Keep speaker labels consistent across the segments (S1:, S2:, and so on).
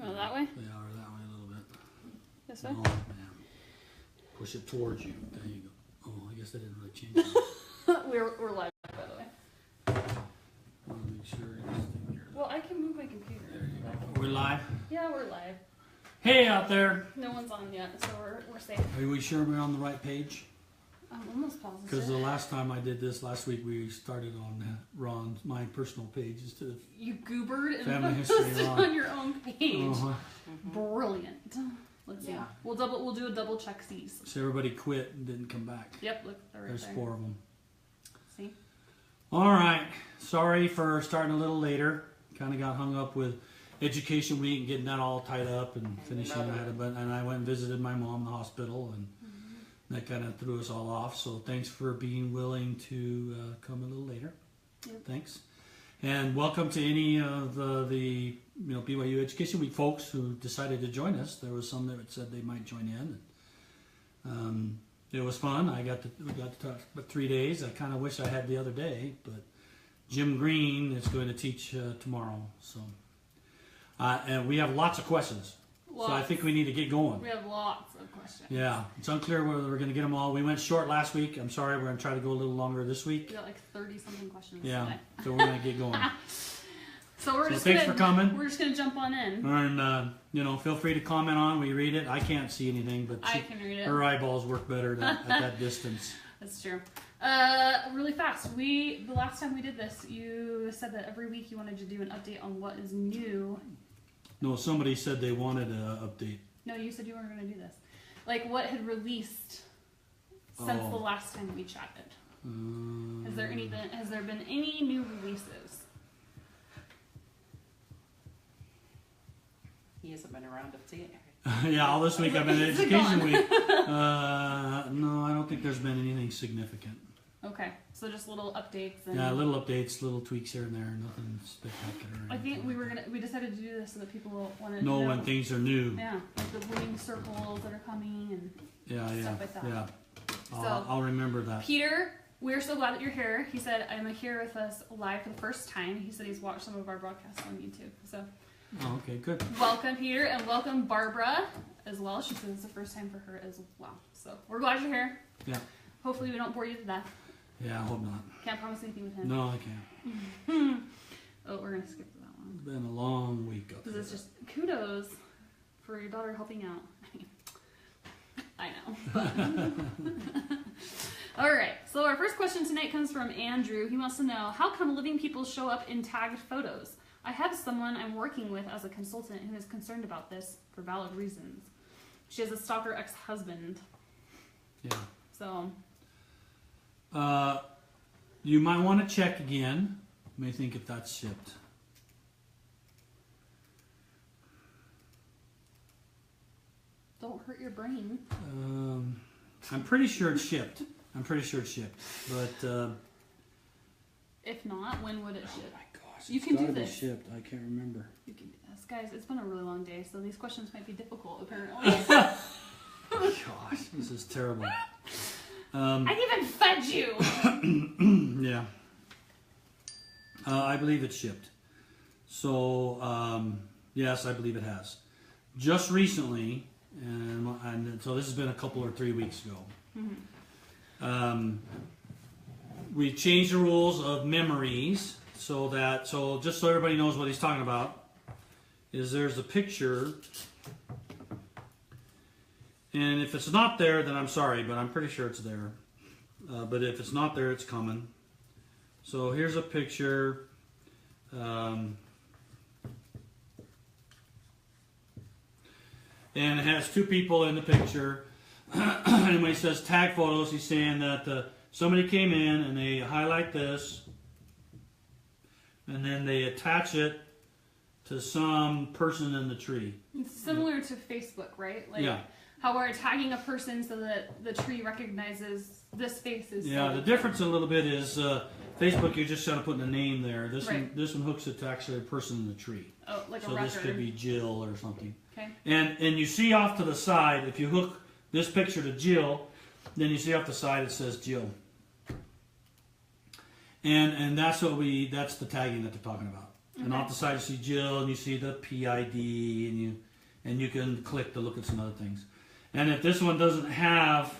S1: Oh, that way?
S2: Yeah, or that way a little bit.
S1: This way?
S2: Oh, man. Push it towards you. There you go. Oh, I guess I didn't really change it.
S1: We're live, by the way.
S2: I want to make sure this thing here.
S1: Well, I can move my computer.
S2: There you go. We're live?
S1: Yeah, we're live.
S2: Hey out there.
S1: No one's on yet, so we're safe.
S2: Are we sure we're on the right page?
S1: I'm almost positive.
S2: Because the last time I did this, last week, we started on Ron's, my personal page instead of
S1: You goobered and
S2: Family
S1: posted
S2: History
S1: on your own page.
S2: Uh-huh.
S1: Brilliant. Let's see.
S3: Yeah.
S1: We'll do a double check these.
S2: So everybody quit and didn't come back.
S1: Yep, look, they're right
S2: There's
S1: there.
S2: 4 of them.
S1: See?
S2: All right. Sorry for starting a little later. Kind of got hung up with Education Week and getting that all tied up and finishing. And I went and visited my mom in the hospital, and that kind of threw us all off. So thanks for being willing to come a little later.
S1: Yep.
S2: Thanks. And welcome to any of the BYU Education Week folks who decided to join us. There was some that said they might join in. It was fun. We got to talk for 3 days. I kind of wish I had the other day, but Jim Green is going to teach tomorrow. So, and we have lots of questions.
S1: Lots.
S2: So I think we need to get going.
S1: We have lots of questions.
S2: Yeah, it's unclear whether we're going to get them all. We went short last week. I'm sorry. We're going to try to go a little longer this week.
S1: We got like 30-something questions
S2: Yeah,
S1: today.
S2: so we're going to get going.
S1: So
S2: Thanks for coming.
S1: We're just gonna jump on in.
S2: And feel free to comment on. We read it. I can't see anything, but
S1: I can read it.
S2: her eyeballs work better at that distance.
S1: That's true. Really fast. The last time we did this, you said that every week you wanted to do an update on what is new.
S2: No, somebody said they wanted an update.
S1: No, you said you weren't going to do this. Like what had released since the last time we chatted. Has there been any new releases?
S3: He hasn't been around to see it.
S2: Yeah, all this week I've been in Education Week. No, I don't think there's been anything significant.
S1: Okay, so just little updates. And
S2: Yeah, little updates, little tweaks here and there. Nothing spectacular.
S1: I think we decided to do this so that people want to
S2: know when things are new.
S1: Yeah, like the blooming circles that are coming and stuff like that.
S2: Yeah.
S1: So,
S2: I'll remember that.
S1: Peter, we're so glad that you're here. He said, I'm here with us live for the first time. He said he's watched some of our broadcasts on YouTube. So,
S2: Oh, okay, good.
S1: welcome, Peter, and welcome, Barbara, as well. She said it's the first time for her as well. So, we're glad you're here.
S2: Yeah.
S1: Hopefully, we don't bore you to death.
S2: Yeah, I hope not.
S1: Can't promise anything with him.
S2: No, I can't.
S1: Oh, we're going to skip that one.
S2: It's been a long week up
S1: Because
S2: there.
S1: it's just kudos for your daughter helping out. I know. But. All right. So our first question tonight comes from Andrew. He wants to know, how come living people show up in tagged photos? I have someone I'm working with as a consultant who is concerned about this for valid reasons. She has a stalker ex-husband.
S2: Yeah.
S1: So.
S2: You might want to check again. You may think if that's shipped.
S1: Don't hurt your brain.
S2: I'm pretty sure it's shipped. But
S1: If not, when would it
S2: oh
S1: ship?
S2: my gosh,
S1: You
S2: it's
S1: can do
S2: gotta be
S1: this.
S2: shipped. I can't remember.
S1: You can do this. Guys, it's been a really long day, so these questions might be difficult, apparently.
S2: Gosh, this is terrible.
S1: I even fed you!
S2: Yeah. I believe it's shipped. So, yes, I believe it has. Just recently, and so this has been a couple or 3 weeks ago, we changed the rules of memories so just so everybody knows what he's talking about, is there's a picture, and if it's not there, then I'm sorry, but I'm pretty sure it's there. But if it's not there, it's coming. So here's a picture. And it has 2 people in the picture. And when he says tag photos, he's saying that somebody came in and they highlight this, and then they attach it to some person in the tree.
S1: It's similar to Facebook, right? Like
S2: Yeah.
S1: how we're tagging a person so that the tree recognizes this face is.
S2: Yeah, the difference a little bit is Facebook, you're just kind of putting a name there. This one hooks it to actually a person in the tree.
S1: Oh, like
S2: so
S1: a record.
S2: this could be Jill or something.
S1: Okay.
S2: And you see off to the side, if you hook this picture to Jill, then you see off the side it says Jill. And that's the tagging that they're talking about. And off the side you see Jill, and you see the PID, and you can click to look at some other things. And if this one doesn't have,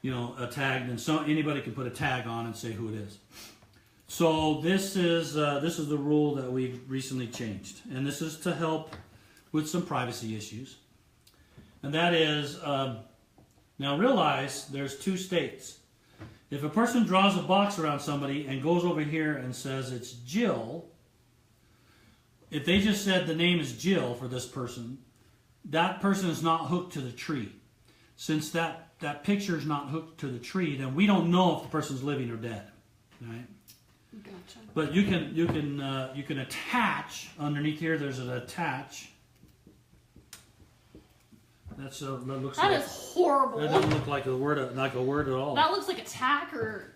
S2: a tag, then anybody can put a tag on and say who it is. So this is the rule that we've recently changed, and this is to help with some privacy issues. And that is, now realize there's two states. If a person draws a box around somebody and goes over here and says it's Jill, if they just said the name is Jill for this person, that person is not hooked to the tree. Since that picture is not hooked to the tree, then we don't know if the person's living or dead, right?
S1: Gotcha.
S2: But you can attach underneath here. There's an attach. That looks.
S1: That is horrible.
S2: That doesn't look like a word at all.
S1: That looks like attack, or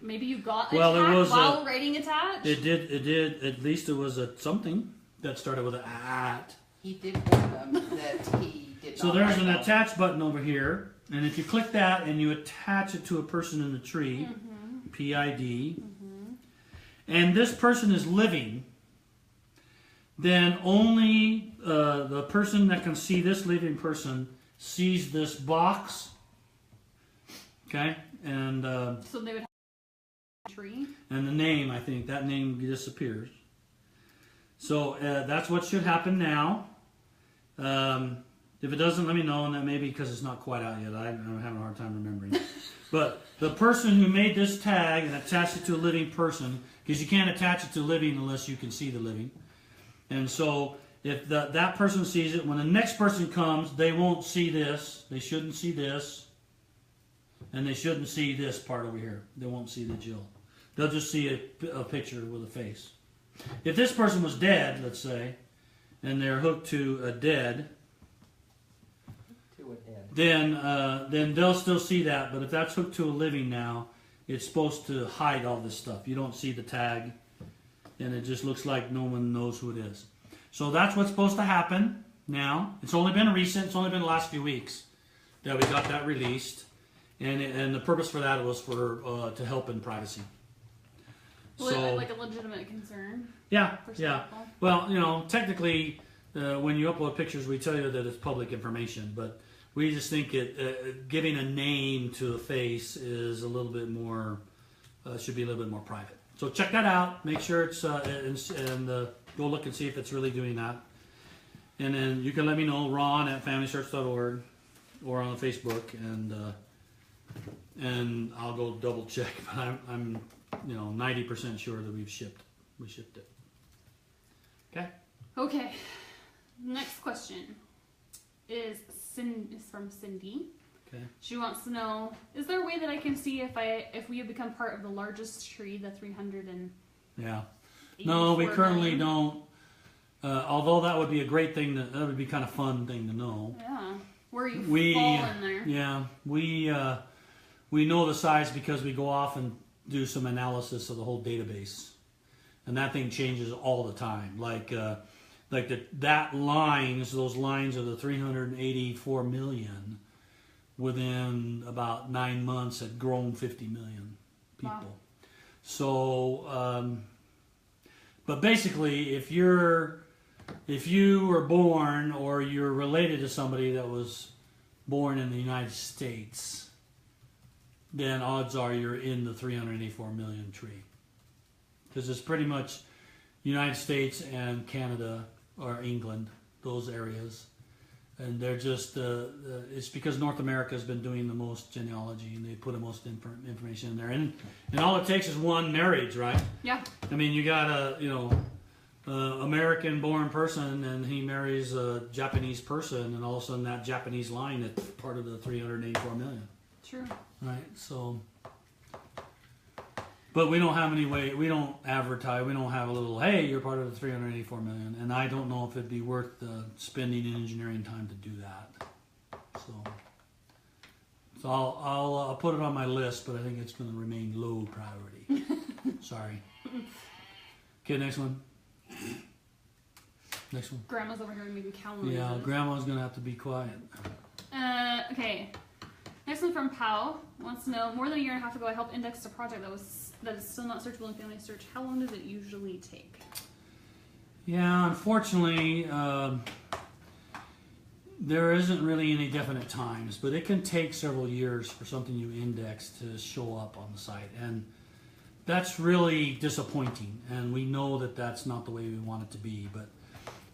S1: maybe you got attack while writing attach.
S2: It did. At least it was something that started with an at.
S3: He did warn them that he did not.
S2: So there's an attach button over here, and if you click that and you attach it to a person in the tree, PID, and this person is living, then only the person that can see this living person sees this box. Okay, and
S1: so they would have a tree.
S2: And the name, I think that name disappears. So that's what should happen now. If it doesn't, let me know, and that may be because it's not quite out yet. I'm having a hard time remembering. But the person who made this tag and attached it to a living person, because you can't attach it to living unless you can see the living. And so if that person sees it, when the next person comes, they won't see this. They shouldn't see this. And they shouldn't see this part over here. They won't see the Jill. They'll just see a picture with a face. If this person was dead, let's say, and they're hooked to a dead, then they'll still see that. But if that's hooked to a living now, it's supposed to hide all this stuff. You don't see the tag, and it just looks like no one knows who it is. So that's what's supposed to happen now. It's only been the last few weeks that we got that released, and the purpose for that was to help in privacy.
S1: So, like a legitimate concern.
S2: Yeah. Well, technically, when you upload pictures, we tell you that it's public information, but we just think giving a name to a face is a little bit more, should be a little bit more private. So check that out. Make sure it's and go look and see if it's really doing that. And then you can let me know, Ron at FamilySearch.org, or on Facebook, and I'll go double check. But I'm 90% sure that we shipped it. Okay.
S1: Okay. Next question is from Cindy.
S2: Okay.
S1: She wants to know: is there a way that I can see if we have become part of the largest tree, the 300 and?
S2: Yeah. No, we currently don't. Although that would be a great thing. That would be kind of fun thing to know.
S1: Yeah. Where you fall in there.
S2: Yeah. We know the size because we go off and do some analysis of the whole database, and that thing changes all the time. Those lines of the 384 million within about 9 months had grown 50 million people.
S1: Wow.
S2: So, but basically, if you were born or you're related to somebody that was born in the United States, then odds are you're in the 384 million tree. Because it's pretty much United States and Canada or England, those areas. And they're just, it's because North America has been doing the most genealogy, and they put the most information in there. And all it takes is one marriage, right?
S1: Yeah.
S2: I mean, you got a American-born person, and he marries a Japanese person, and all of a sudden that Japanese line is part of the 384 million.
S1: True.
S2: Right, so, but we don't have any way, we don't advertise, we don't have a little, hey, you're part of the 384 million, and I don't know if it'd be worth spending engineering time to do that. So I'll put it on my list, but I think it's going to remain low priority. Sorry. Okay, next one. Next one.
S1: Grandma's over here making cow noises.
S2: Yeah, Grandma's going to have to be quiet.
S1: Okay. Next one from Pau wants to know: more than a year and a half ago, I helped index a project that is still not searchable in FamilySearch. How long does it usually take?
S2: Yeah, unfortunately, there isn't really any definite times, but it can take several years for something you index to show up on the site, and that's really disappointing. And we know that that's not the way we want it to be, but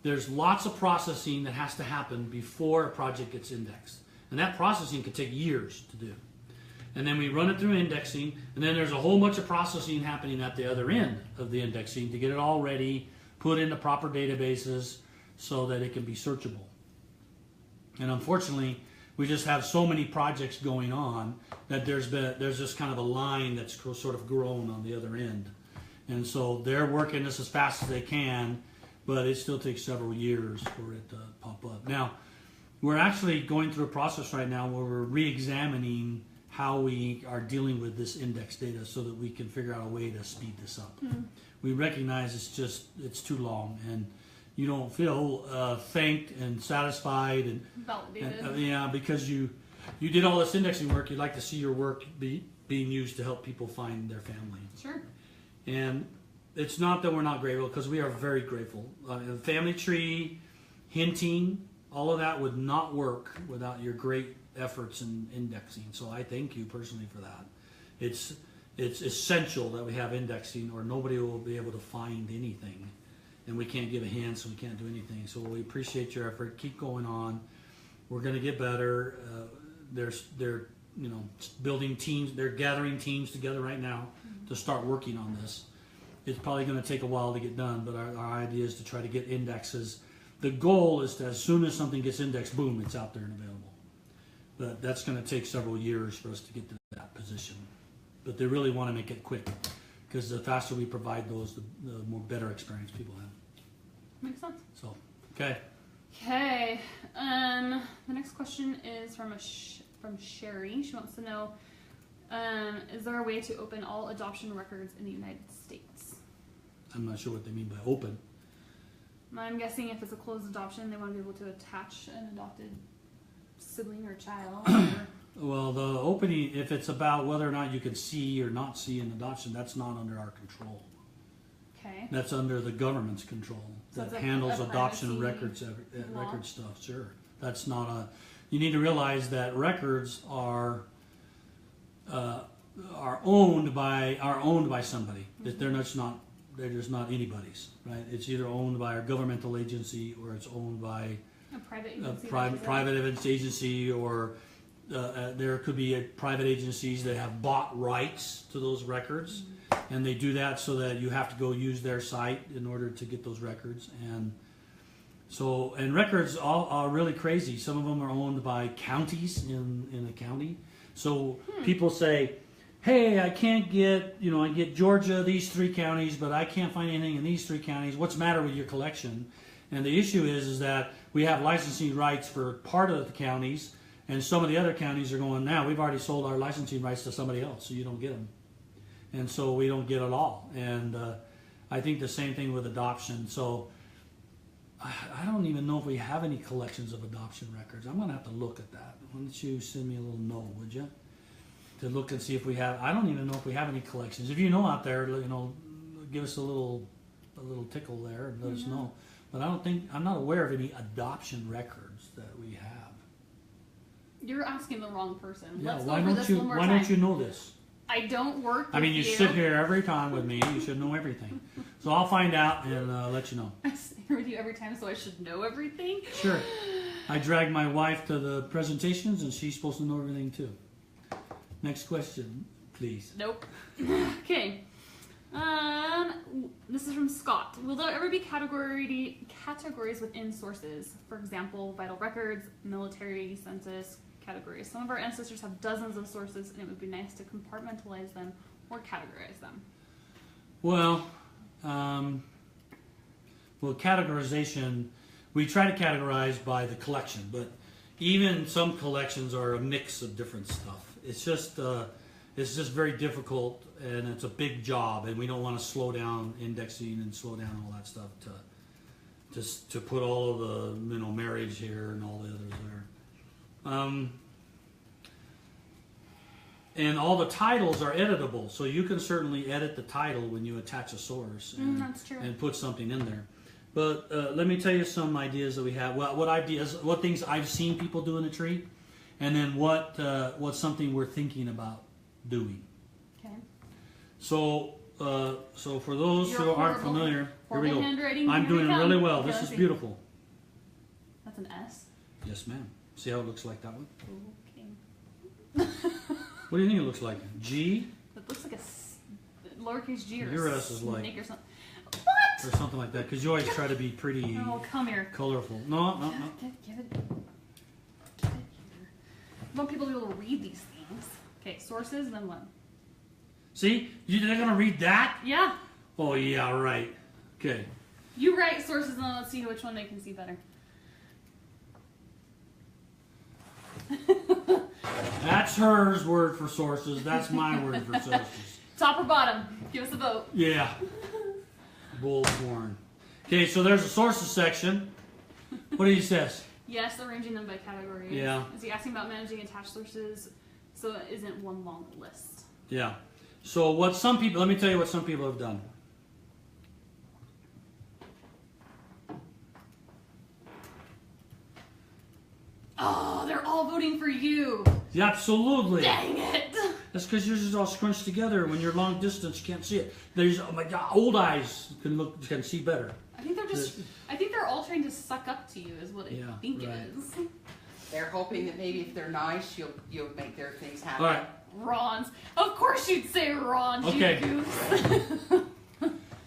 S2: there's lots of processing that has to happen before a project gets indexed, and that processing could take years to do. And then we run it through indexing, and then there's a whole bunch of processing happening at the other end of the indexing to get it all ready, put into proper databases so that it can be searchable. And unfortunately, we just have so many projects going on that there's just kind of a line that's sort of grown on the other end. And so they're working this as fast as they can, but it still takes several years for it to pop up. Now, we're actually going through a process right now where we're re-examining how we are dealing with this index data so that we can figure out a way to speed this up. Mm-hmm. We recognize it's too long, and you don't feel thanked and satisfied and validated. Because you did all this indexing work. You'd like to see your work being used to help people find their family.
S1: Sure.
S2: And it's not that we're not grateful, because we are very grateful. Family tree, hinting, all of that would not work without your great efforts in indexing. So I thank you personally for that. It's essential that we have indexing, or nobody will be able to find anything. And we can't give a hand, so we can't do anything. So we appreciate your effort. Keep going on. We're going to get better. They're building teams. They're gathering teams together right now to start working on this. It's probably going to take a while to get done, but our idea is to try to get indexes. The goal is to, as soon as something gets indexed, boom, it's out there and available. But that's going to take several years for us to get to that position. But they really want to make it quick, because the faster we provide those, the more better experience people have.
S1: Makes sense.
S2: So, okay.
S1: Okay. The next question is from Sherry. She wants to know, is there a way to open all adoption records in the United States?
S2: I'm not sure what they mean by open.
S1: I'm guessing if it's a closed adoption, they want to be able to attach an adopted sibling or child.
S2: Well, the opening, if it's about whether or not you can see or not see an adoption, that's not under our control.
S1: Okay.
S2: That's under the government's control. So that handles adoption records, record stuff. Sure. That's not a. You need to realize that records are owned by somebody. Mm-hmm. They're just not anybody's, right? It's either owned by a governmental agency, or it's owned by
S1: a private agency.
S2: Private agency, or there could be private agencies that have bought rights to those records, mm-hmm. and they do that so that you have to go use their site in order to get those records. And so, and records are really crazy. Some of them are owned by counties in a county. So people say, hey, I can't get, I get Georgia, these 3 counties, but I can't find anything in these 3 counties. What's the matter with your collection? And the issue is that we have licensing rights for part of the counties, and some of the other counties are going, now we've already sold our licensing rights to somebody else, so you don't get them. And so we don't get it all. And I think the same thing with adoption. So I don't even know if we have any collections of adoption records. I'm going to have to look at that. Why don't you send me a little note, would you? To look and see if we have. I don't even know if we have any collections. If you know out there, give us a little tickle there and let us know. But I'm not aware of any adoption records that we have.
S1: You're asking the wrong person.
S2: Yeah,
S1: Let's
S2: why
S1: go over this one more time.
S2: Don't you know this?
S1: I don't work with
S2: you sit here every time with me. You should know everything. So I'll find out and let you know.
S1: I sit here with you every time, so I should know everything?
S2: Sure. I drag my wife to the presentations, and she's supposed to know everything too. Next question, please.
S1: Nope. Okay. This is from Scott. Will there ever be categories within sources? For example, vital records, military, census, categories. Some of our ancestors have dozens of sources, and it would be nice to compartmentalize them or categorize them.
S2: Well, categorization, we try to categorize by the collection, but even some collections are a mix of different stuff. It's just very difficult, and it's a big job, and we don't want to slow down indexing and slow down all that stuff to put all of the marriage here and all the others there. And all the titles are editable, so you can certainly edit the title when you attach a source
S1: that's true.
S2: And put something in there. But let me tell you some ideas that we have. Well, what things I've seen people do in a tree, and then what's something we're thinking about doing.
S1: Okay.
S2: So for those who aren't familiar, here we go.
S1: Handwriting.
S2: I'm doing really well. This is beautiful.
S1: That's an S.
S2: Yes, ma'am. See how it looks like that one?
S1: Okay.
S2: What do you think it looks like? G?
S1: It looks like a lowercase g or
S2: Your S is like
S1: or something. What?
S2: or something like that, because you always try to be pretty
S1: Oh, come here.
S2: colorful. No.
S1: Give it here. I want people to be able to read these things. Okay, sources, then what?
S2: See? They're going to read that?
S1: Yeah.
S2: Oh, yeah, right. Okay.
S1: You write sources, and then let's see which one they can see better.
S2: That's hers word for sources. That's my word for sources.
S1: Top or bottom? Give us a vote.
S2: Yeah. Bullhorn. Okay, so there's a sources section. What do you says?
S1: Yes, arranging them by category.
S2: Yeah.
S1: Is he asking about managing attached sources so it isn't one long list?
S2: Yeah. So let me tell you what some people have done.
S1: Oh, they're all voting for you.
S2: Yeah, absolutely.
S1: Dang it.
S2: That's because yours is all scrunched together. When you're long distance, you can't see it. There's, oh my God, old eyes can see better.
S1: I think they're all trying to suck up to you is what I think
S2: right.
S1: it is.
S3: They're hoping that maybe if they're nice, you'll make their things happen.
S2: All right.
S1: Ron's. Of course you'd say Ron,
S2: Okay.
S1: you goose.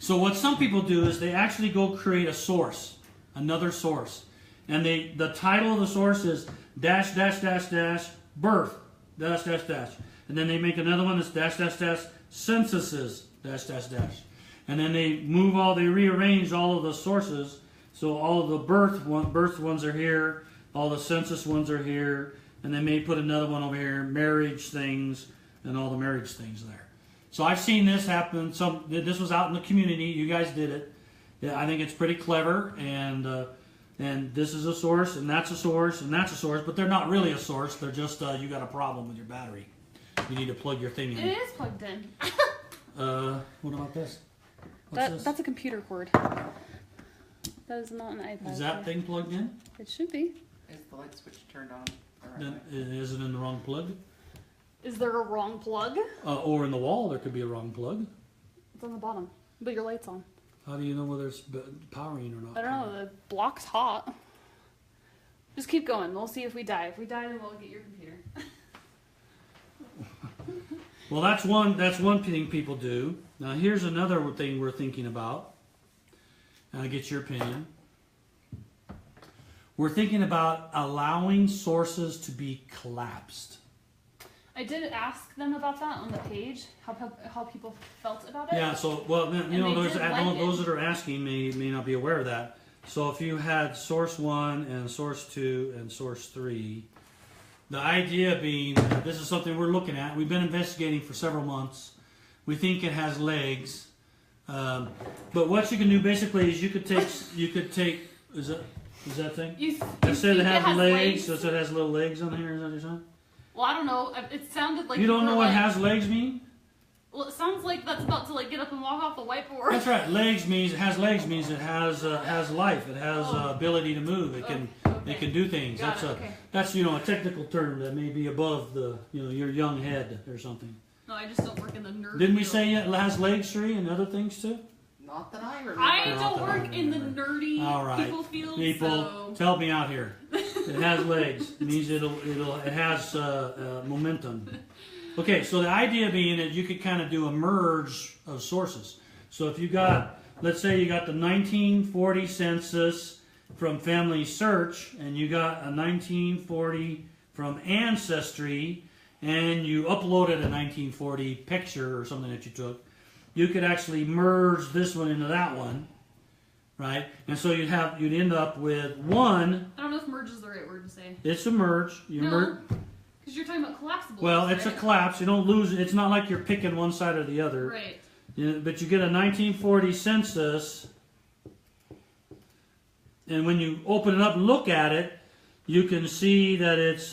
S2: So what some people do is they actually go create a source, another source. And the title of the source is dash dash dash dash birth dash dash dash. And then they make another one that's dash dash dash censuses dash dash dash. And then they rearrange all of the sources. So all of the birth ones are here, all the census ones are here, and they may put another one over here, marriage things, and all the marriage things there. So I've seen this happen. This was out in the community. You guys did it. Yeah, I think it's pretty clever, and this is a source, and that's a source, and that's a source, but they're not really a source. They're just you got a problem with your battery. You need to plug your thing in.
S1: It is plugged in.
S2: What about this? What's this?
S1: That's a computer cord. That is not an iPad.
S2: Is that thing plugged in?
S1: It should be.
S3: Is the light switch turned on?
S2: Then is it in the wrong plug?
S1: Is there a wrong plug?
S2: Or in the wall, there could be a wrong plug.
S1: It's on the bottom, but your light's on.
S2: How do you know whether it's powering or not?
S1: I don't know. The block's hot. Just keep going. We'll see if we die. If we die, then we'll get your computer.
S2: Well, that's one thing people do. Now, here's another thing we're thinking about. And I get your opinion. We're thinking about allowing sources to be collapsed.
S1: I did ask them about that on the page, how people felt about it.
S2: Yeah, so, well, those that are asking may not be aware of that. So if you had source 1 and source 2 and source 3, the idea being, this is something we're looking at. We've been investigating for several months. We think it has legs. But what you can do basically is you could take, is that thing? It said it has legs, so it said it has little legs on here, is that what you're saying?
S1: Well, I don't know. It sounded like
S2: you don't know what has legs mean?
S1: Well, it sounds like that's about to get up and walk off the whiteboard.
S2: That's right. Legs means it has legs means it has life. It has ability to move. It can do things. That's a technical term that may be above your young head or something.
S1: No, I just don't work in the nerd.
S2: Didn't we
S1: field.
S2: say it has legs, Sri, and other things too?
S3: Not that I remember.
S1: I don't work in the nerdy people field.
S2: People, help me out here. It has legs. It means it has momentum. Okay, so the idea being that you could kind of do a merge of sources. So if you got, let's say you got the 1940 census from FamilySearch, and you got a 1940 from Ancestry, and you uploaded a 1940 picture or something that you took, you could actually merge this one into that one, right? And so you'd end up with one.
S1: I don't know if merge is the right word to say.
S2: It's a merge.
S1: No, because you're talking about collapsible.
S2: Well, it's a collapse. You don't lose. It's not like you're picking one side or the other.
S1: Right.
S2: But you get a 1940 census, and when you open it up and look at it, you can see that it's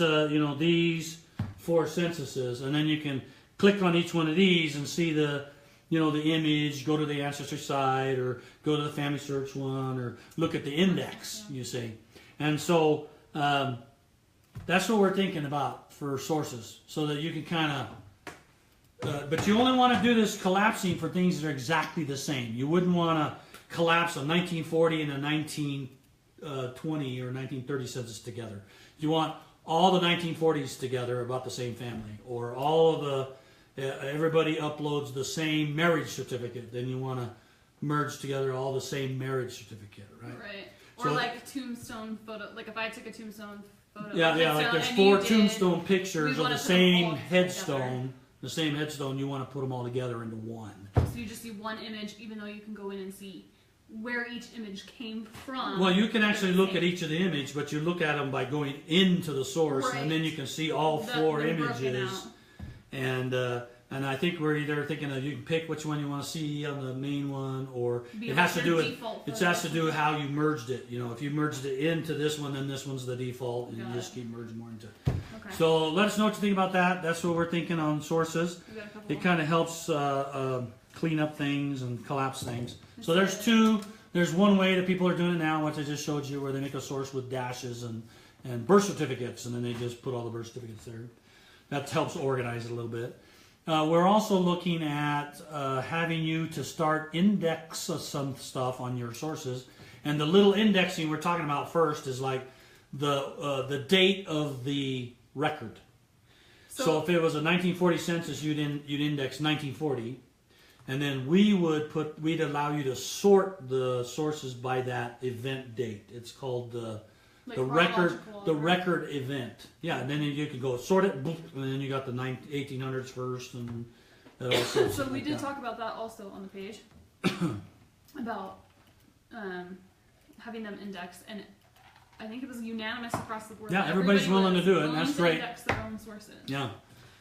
S2: these 4 censuses, and then you can click on each one of these and see the the image, go to the ancestry site, or go to the FamilySearch one, or look at the index, you see. And so that's what we're thinking about for sources, so that you can kind of, but you only want to do this collapsing for things that are exactly the same. You wouldn't want to collapse a 1940 and a 1920 or 1930 census together. You want all the 1940s together about the same family, or all of the everybody uploads the same marriage certificate. Then you want to merge together all the same marriage certificate, right?
S1: Right. Or
S2: So,
S1: like tombstone photo. Like if I took a tombstone photo.
S2: yeah, like there's 4 tombstone pictures
S1: we
S2: of
S1: wanna
S2: the
S1: put them
S2: same
S1: all
S2: headstone. The same headstone, you want to put them all together into one.
S1: So you just see one image, even though you can go in and see where each image came from.
S2: Well, you can actually look at each of the image, but you look at them by going into the source,
S1: Right.
S2: and then you can see all 4
S1: They're broken
S2: images.
S1: out.
S2: And I think we're either thinking that you can pick which one you want to see on the main one, or
S1: Be
S2: it
S1: like
S2: has to
S1: your
S2: do with
S1: default
S2: it
S1: photo.
S2: has to do with how you merged it. If you merged it into this one, then this one's the default, and
S1: Got
S2: you
S1: it.
S2: just keep merging more into it.
S1: Okay.
S2: So let us know what you think about that. That's what we're thinking on sources.
S1: We got a couple
S2: It kind of helps clean up things and collapse things. So there's 2. There's one way that people are doing it now, which I just showed you, where they make a source with dashes and birth certificates, and then they just put all the birth certificates there. That helps organize it a little bit. We're also looking at having you to start index some stuff on your sources, and the little indexing we're talking about first is like the date of the record. So if it was a 1940 census, you'd index 1940, and then we'd allow you to sort the sources by that event date. It's called the record event. Yeah, and then you can go sort it, boop, and then you got the 1800s first, and that all sorts
S1: So
S2: of
S1: we
S2: like
S1: did
S2: that.
S1: talk about that also on the page about having them indexed, and I think it was unanimous across the board.
S2: Yeah,
S1: that
S2: everybody's
S1: everybody
S2: willing
S1: was
S2: to do it, and
S1: willing
S2: that's
S1: to
S2: great.
S1: Index their own sources.
S2: Yeah.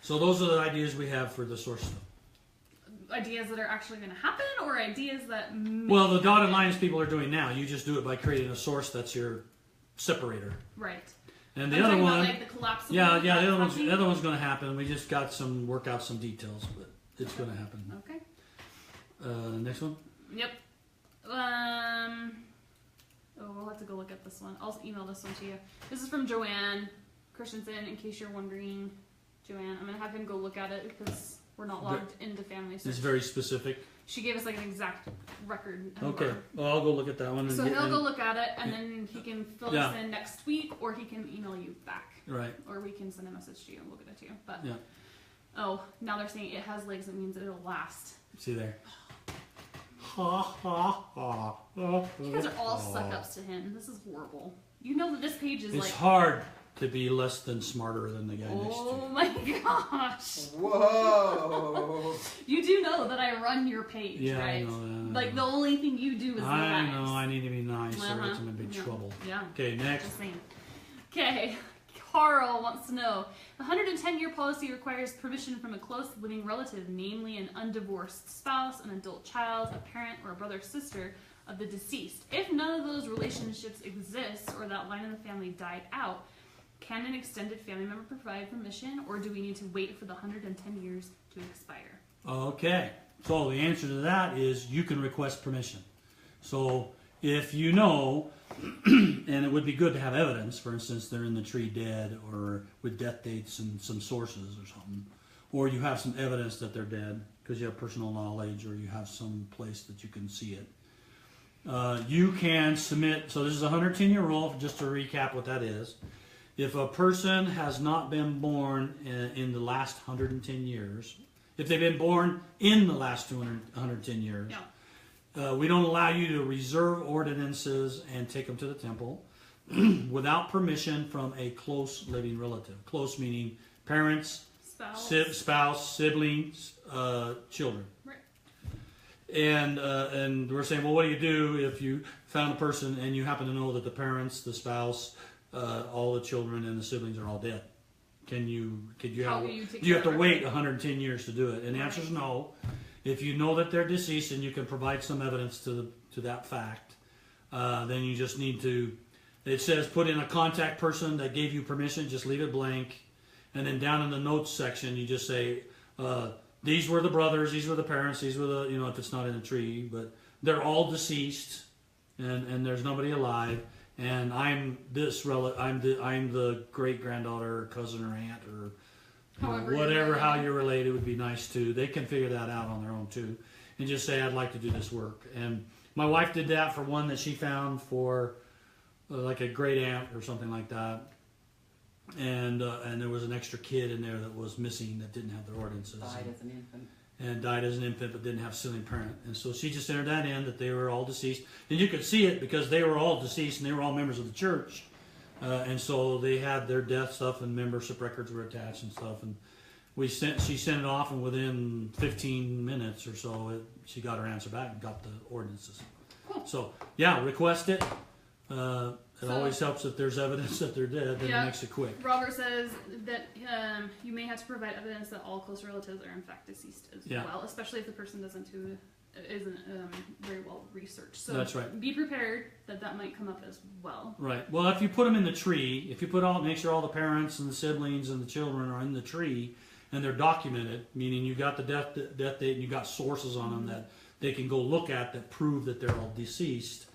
S2: So those are the ideas we have for the source stuff.
S1: Ideas that are actually going to happen, or ideas that
S2: Well, the dotted lines people are doing now, you just do it by creating a source that's your separator.
S1: Right.
S2: And the
S1: I'm
S2: other
S1: talking
S2: one,
S1: about, like, the collapsible
S2: yeah, the other
S1: copy.
S2: one's going to happen. We just got work out some details, but it's going to happen.
S1: Okay.
S2: Next one.
S1: Yep. We'll have to go look at this one. I'll email this one to you. This is from Joanne Christensen, in case you're wondering. Joanne, I'm going to have him go look at it because we're not logged into FamilySearch.
S2: It's very specific.
S1: She gave us like an exact record number.
S2: Okay. Well, I'll go look at that one.
S1: So he'll go look at it, and then he can fill
S2: Yeah.
S1: this in next week, or he can email you back.
S2: Right.
S1: Or we can send a message to you and look at it too. But
S2: Yeah.
S1: oh, now they're saying it has legs. It means that it'll last.
S2: See there. Ha ha ha.
S1: You guys are all suck ups to him. This is horrible. You know that this page is
S2: It's
S1: like.
S2: hard to be less than smarter than the guy next to
S1: Oh
S2: you.
S1: my gosh!
S3: Whoa.
S1: You do know that I run your page,
S2: Yeah,
S1: right?
S2: I know that.
S1: Like the only thing you do is
S2: I
S1: nice.
S2: know. I need to be nice, or
S1: Uh-huh.
S2: else I'm in big
S1: Yeah.
S2: trouble.
S1: Yeah.
S2: Okay, next.
S1: Just saying. Okay. Carl wants to know, the 110-year policy requires permission from a close living relative, namely an undivorced spouse, an adult child, a parent, or a brother or sister of the deceased. If none of those relationships exist or that line in the family died out, can an extended family member provide permission, or do we need to wait for the 110 years to expire?
S2: Okay, so the answer to that is you can request permission. So if you know, and it would be good to have evidence, for instance, they're in the tree dead, or with death dates and some sources or something, or you have some evidence that they're dead because you have personal knowledge, or you have some place that you can see it. You can submit, so this is a 110-year rule, just to recap what that is. If a person has not been born in the last 110 years, if they've been born in the last 110 years,
S1: Yeah.
S2: we don't allow you to reserve ordinances and take them to the temple without permission from a close living relative. Close meaning parents, spouse, siblings, children.
S1: Right.
S2: And we're saying, well, what do you do if you found a person and you happen to know that the parents, the spouse, all the children and the siblings are all dead? Do you have to wait 110 years to do it? And the answer is no. If you know that they're deceased and you can provide some evidence to that fact, then you just need to. It says put in a contact person that gave you permission. Just leave it blank, and then down in the notes section you just say these were the brothers, these were the parents, these were the, if it's not in a tree, but they're all deceased, and there's nobody alive, and I'm the great granddaughter, or cousin, or aunt, or whatever. How you're related would be nice too. They can figure that out on their own too, and just say, I'd like to do this work. And my wife did that for one that she found for like a great aunt or something like that. And there was an extra kid in there that was missing that didn't have their ordinances.
S3: Died as an infant.
S2: And died as an infant but didn't have sealing parent. And so she just entered that in, that they were all deceased. And you could see it because they were all deceased and they were all members of the church. And so they had their death stuff and membership records were attached and stuff. And she sent it off, and within 15 minutes or so, she got her answer back and got the ordinances.
S1: Cool.
S2: So, yeah, request it. It always helps if there's evidence that they're dead, then it makes it quick.
S1: Robert says that you may have to provide evidence that all close relatives are in fact deceased as well, especially if the person isn't very well researched. So
S2: that's right.
S1: Be prepared that might come up as well.
S2: Right. Well, if you put them in the tree, if you make sure all the parents and the siblings and the children are in the tree and they're documented, meaning you got the death date and you got sources on them that they can go look at that prove that they're all deceased,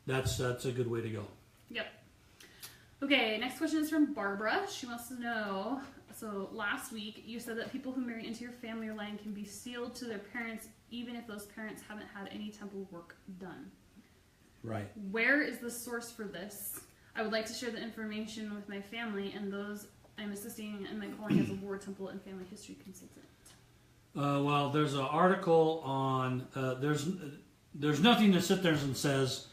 S2: that's a good way to go.
S1: Yep. Okay, next question is from Barbara. She wants to know, so last week you said that people who marry into your family line can be sealed to their parents even if those parents haven't had any temple work done.
S2: Right.
S1: Where is the source for this? I would like to share the information with my family and those I'm assisting in my calling as a war temple and family history consultant.
S2: Well, there's an article on, there's nothing that sits there and says,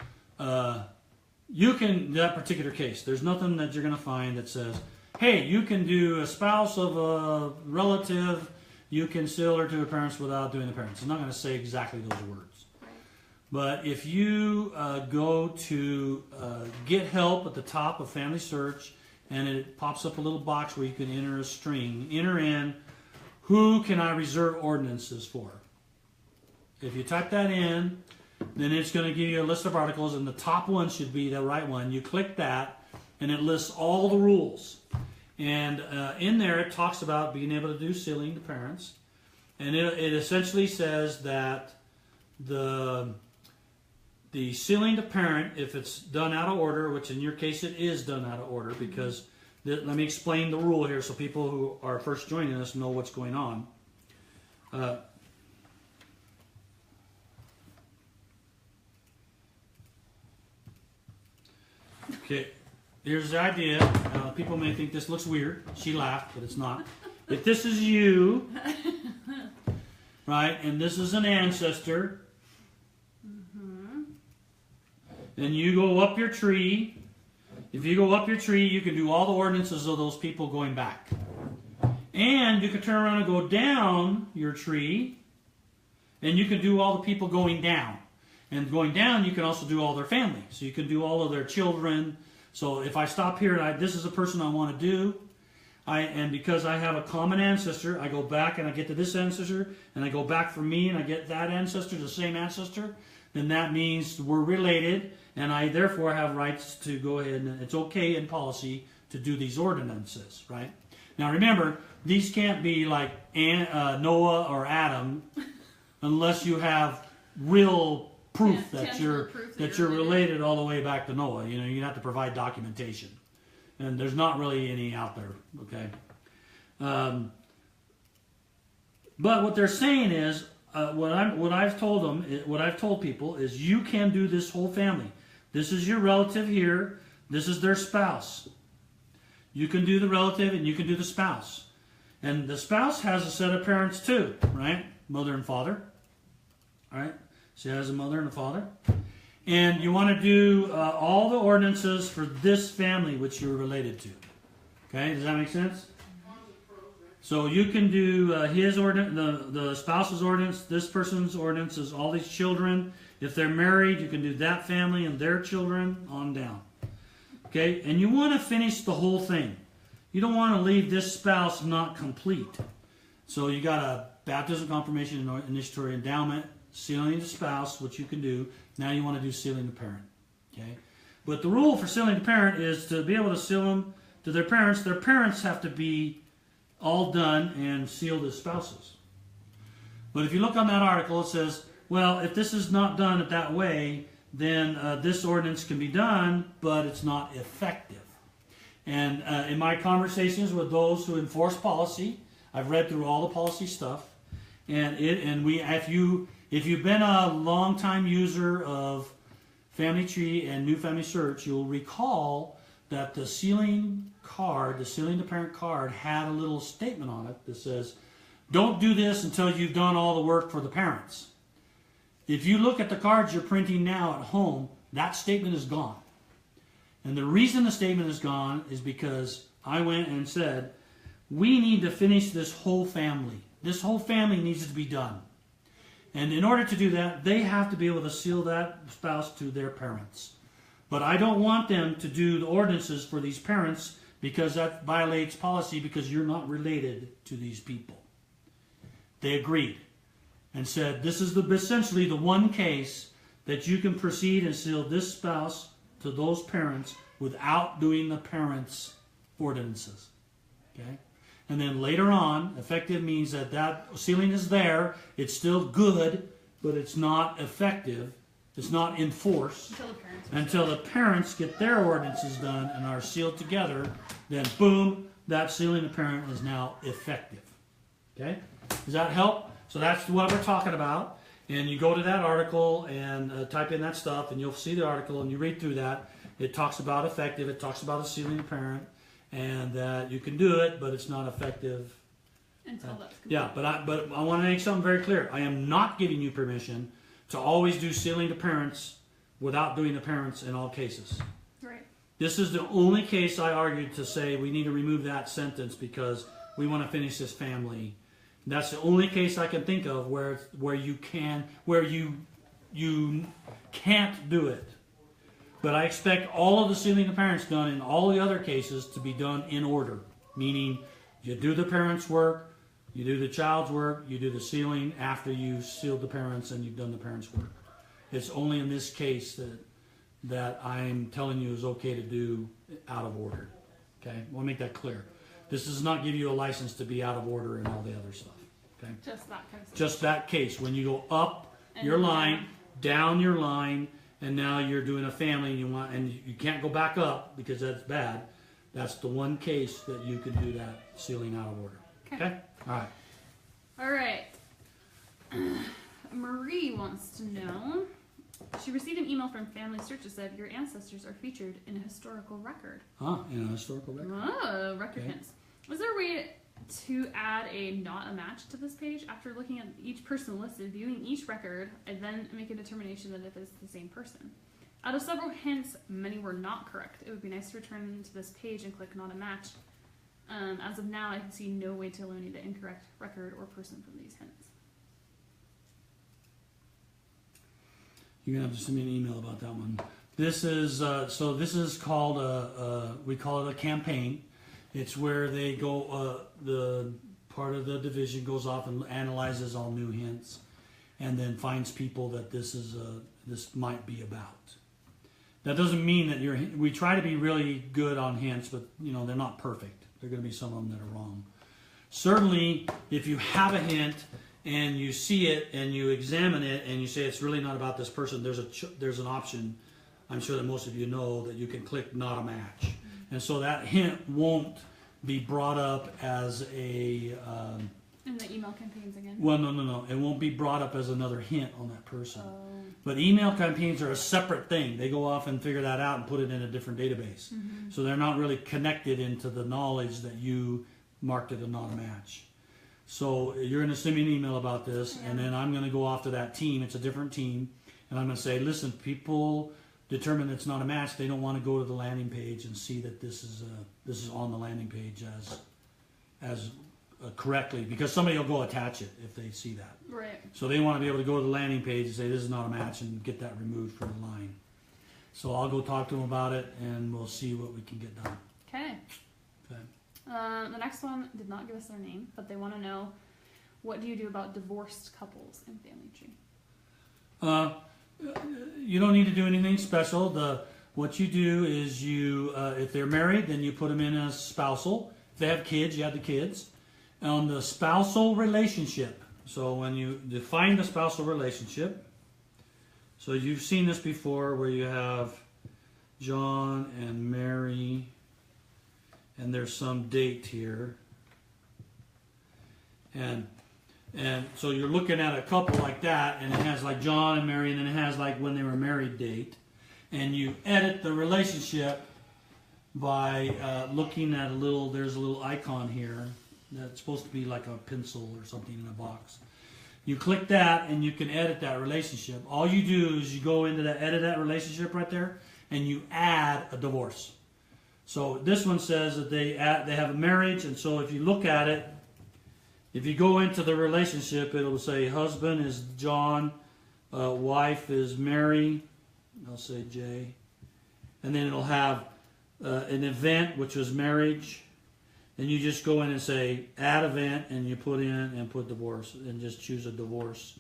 S2: you can, that particular case, there's nothing that you're going to find that says, hey, you can do a spouse of a relative, you can seal her to her parents without doing the parents. It's not going to say exactly those words. But if you go to get help at the top of FamilySearch, and it pops up a little box where you can enter a string, enter in, who can I reserve ordinances for? If you type that in, then it's going to give you a list of articles, and the top one should be the right one. You click that, and it lists all the rules. And in there, it talks about being able to do sealing to parents. And it essentially says that the sealing to parent, if it's done out of order, which in your case it is done out of order, because let me explain the rule here so people who are first joining us know what's going on. Okay, here's the idea. People may think this looks weird. She laughed, but it's not. If this is you, right, and this is an ancestor, then you go up your tree. If you go up your tree, you can do all the ordinances of those people going back. And you can turn around and go down your tree, and you can do all the people going down. And going down, you can also do all their family. So you can do all of their children. So if I stop here and this is a person I want to do, and because I have a common ancestor, I go back and I get to this ancestor, and I go back for me and I get that ancestor, the same ancestor, then that means we're related, and I therefore have rights to go ahead, and it's okay in policy to do these ordinances, right? Now remember, these can't be like Noah or Adam unless you have real proof that you're related all the way back to Noah. You know, you have to provide documentation, and there's not really any out there. Okay, but what they're saying is what I've told people is you can do this whole family. This is your relative here. This is their spouse. You can do the relative and you can do the spouse, and the spouse has a set of parents too, right? Mother and father. All right. She has a mother and a father. And you want to do all the ordinances for this family which you're related to. Okay, does that make sense? So you can do his ordinance, the spouse's ordinance, this person's ordinances, all these children. If they're married, you can do that family and their children on down. Okay, and you want to finish the whole thing. You don't want to leave this spouse not complete. So you got a baptism, confirmation, initiatory endowment, sealing the spouse, which you can do. Now you want to do sealing the parent. Okay? But the rule for sealing the parent is to be able to seal them to their parents have to be all done and sealed as spouses. But if you look on that article, it says, well, if this is not done that way, then this ordinance can be done, but it's not effective. And in my conversations with those who enforce policy, I've read through all the policy stuff, and if you've been a long-time user of Family Tree and New FamilySearch, you'll recall that the sealing the parent card, had a little statement on it that says, don't do this until you've done all the work for the parents. If you look at the cards you're printing now at home, that statement is gone. And the reason the statement is gone is because I went and said, we need to finish this whole family. This whole family needs to be done. And in order to do that, they have to be able to seal that spouse to their parents. But I don't want them to do the ordinances for these parents because that violates policy because you're not related to these people. They agreed and said this is essentially the one case that you can proceed and seal this spouse to those parents without doing the parents' ordinances. Okay? And then later on, effective means that sealing is there, it's still good, but it's not effective, it's not enforced until the parents get their ordinances done and are sealed together, then boom, that sealing the parent is now effective. Okay? Does that help? So that's what we're talking about. And you go to that article and type in that stuff, and you'll see the article, and you read through that. It talks about effective. It talks about a sealing the parent, and that you can do it, but it's not effective.
S1: Until that's complete.
S2: Yeah, but I want to make something very clear. I am not giving you permission to always do sealing the parents without doing the parents in all cases.
S1: Right.
S2: This is the only case I argued to say we need to remove that sentence because we want to finish this family. That's the only case I can think of where you can't do it. But I expect all of the sealing the parents done in all the other cases to be done in order. Meaning, you do the parents' work, you do the child's work, you do the sealing after you've sealed the parents and you've done the parents' work. It's only in this case that I'm telling you is okay to do out of order. Okay? I want to make that clear. This does not give you a license to be out of order and all the other stuff. Okay?
S1: Just that kind of stuff.
S2: Just that case. When you go up your line, down your line, and now you're doing a family and you can't go back up because that's bad. That's the one case that you can do that sealing out of order. Okay? All right.
S1: All right. Marie wants to know. She received an email from FamilySearch that said your ancestors are featured in a historical record.
S2: In a historical record.
S1: Oh, record hints. Was there a way to add a not a match to this page? After looking at each person listed, viewing each record, I then make a determination that if it's the same person. Out of several hints, many were not correct. It would be nice to return to this page and click not a match. As of now, I can see no way to eliminate the incorrect record or person from these hints.
S2: You're going to have to send me an email about that one. This is this is called we call it a campaign. It's where they go. The part of the division goes off and analyzes all new hints, and then finds people that this might be about. That doesn't mean that we try to be really good on hints, but they're not perfect. There are going to be some of them that are wrong. Certainly, if you have a hint and you see it and you examine it and you say it's really not about this person, there's an option. I'm sure that most of you know that you can click not a match, and so that hint won't be brought up as a.
S1: In the email campaigns again?
S2: Well, no. It won't be brought up as another hint on that person. But email campaigns are a separate thing. They go off and figure that out and put it in a different database. Mm-hmm. So they're not really connected into the knowledge that you marked it a not a match. So you're going to send me an email about this, and then I'm going to go off to that team. It's a different team. And I'm going to say, listen, people determine it's not a match. They don't want to go to the landing page and see that this is on the landing page as correctly, because somebody will go attach it if they see that.
S1: Right.
S2: So they want to be able to go to the landing page and say this is not a match and get that removed from the line. So I'll go talk to them about it and we'll see what we can get done.
S1: Okay. The next one did not give us their name, but they want to know, what do you do about divorced couples in Family Tree?
S2: You don't need to do anything special. What you do is if they're married, then you put them in as spousal. If they have kids, you have the kids. On the spousal relationship, So when you define the spousal relationship, so you've seen this before where you have John and Mary, and there's some date here. And so you're looking at a couple like that, and it has like John and Mary, and then it has like when they were married date. And you edit the relationship by looking at there's a little icon here that's supposed to be like a pencil or something in a box. You click that and you can edit that relationship. All you do is you go into that edit that relationship right there and you add a divorce. So this one says that they have a marriage, and so if you look at it, if you go into the relationship, it'll say husband is John, wife is Mary, I'll say J, and then it'll have an event, which was marriage. And you just go in and say add event, and you put in and put divorce, and just choose a divorce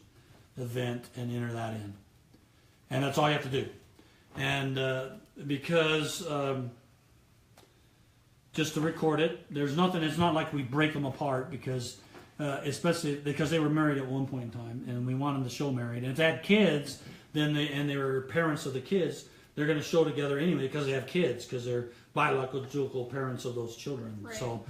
S2: event and enter that in. And that's all you have to do. And because just to record it, there's nothing, it's not like we break them apart, because especially because they were married at one point in time, and we want them to show married. And if they had kids, then they were parents of the kids, they're going to show together anyway because they have kids, because they're biological parents of those children.
S1: Right.
S2: So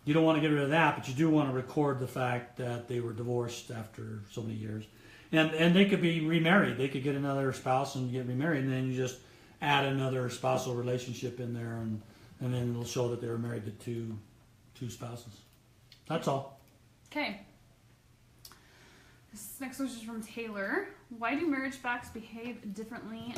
S2: you don't want to get rid of that, but you do want to record the fact that they were divorced after so many years. And they could be remarried. They could get another spouse and get remarried, and then you just add another spousal relationship in there, and then it'll show that they were married to two spouses. That's all.
S1: Okay. This next question is from Taylor. Why do marriage facts behave differently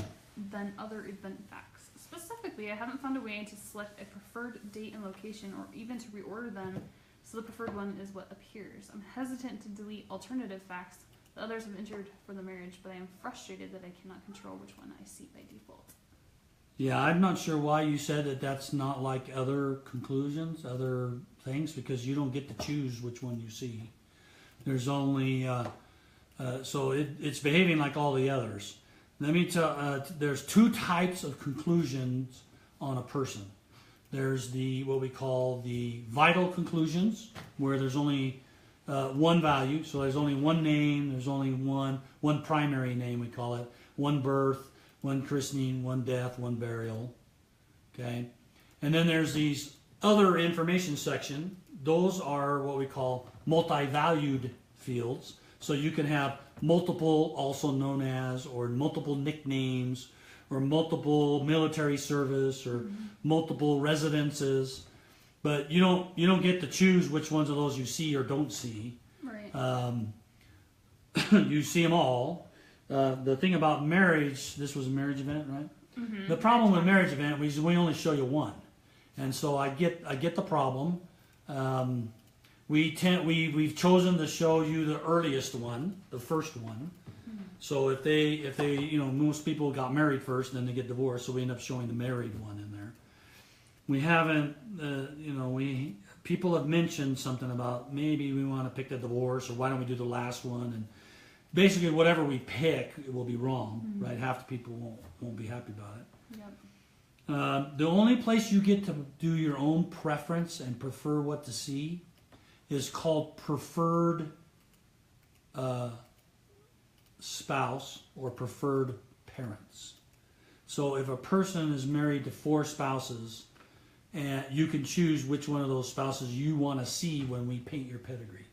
S1: than other event facts? Specifically, I haven't found a way to select a preferred date and location, or even to reorder them so the preferred one is what appears. I'm hesitant to delete alternative facts that others have entered for the marriage, but I am frustrated that I cannot control which one I see by default.
S2: Yeah, I'm not sure why you said that that's not like other conclusions, other things, because you don't get to choose which one you see. There's only, so it's behaving like all the others. Let me tell, there's two types of conclusions on a person. There's what we call the vital conclusions, where there's only one value, so there's only one name, there's only one primary name, we call it, one birth, one christening, one death, one burial, okay? And then there's these other information section. Those are what we call multi-valued fields. So you can have multiple, also known as, or multiple nicknames, or multiple military service, or multiple residences. But you don't get to choose which ones of those you see or don't see.
S1: Right.
S2: You see them all. The thing about marriage, this was a marriage event, right?
S1: Mm-hmm.
S2: The problem with marriage event is we only show you one, and so I get the problem. We've chosen to show you the earliest one, the first one.
S1: Mm-hmm.
S2: So if they most people got married first, and then they get divorced, so we end up showing the married one in there. We haven't, people have mentioned something about maybe we want to pick the divorce, or why don't we do the last one? And basically, whatever we pick, it will be wrong, right? Half the people won't be happy about it.
S1: Yep.
S2: The only place you get to do your own preference and prefer what to see is called preferred spouse or preferred parents. So if a person is married to 4 spouses, and you can choose which one of those spouses you want to see when we paint your pedigree.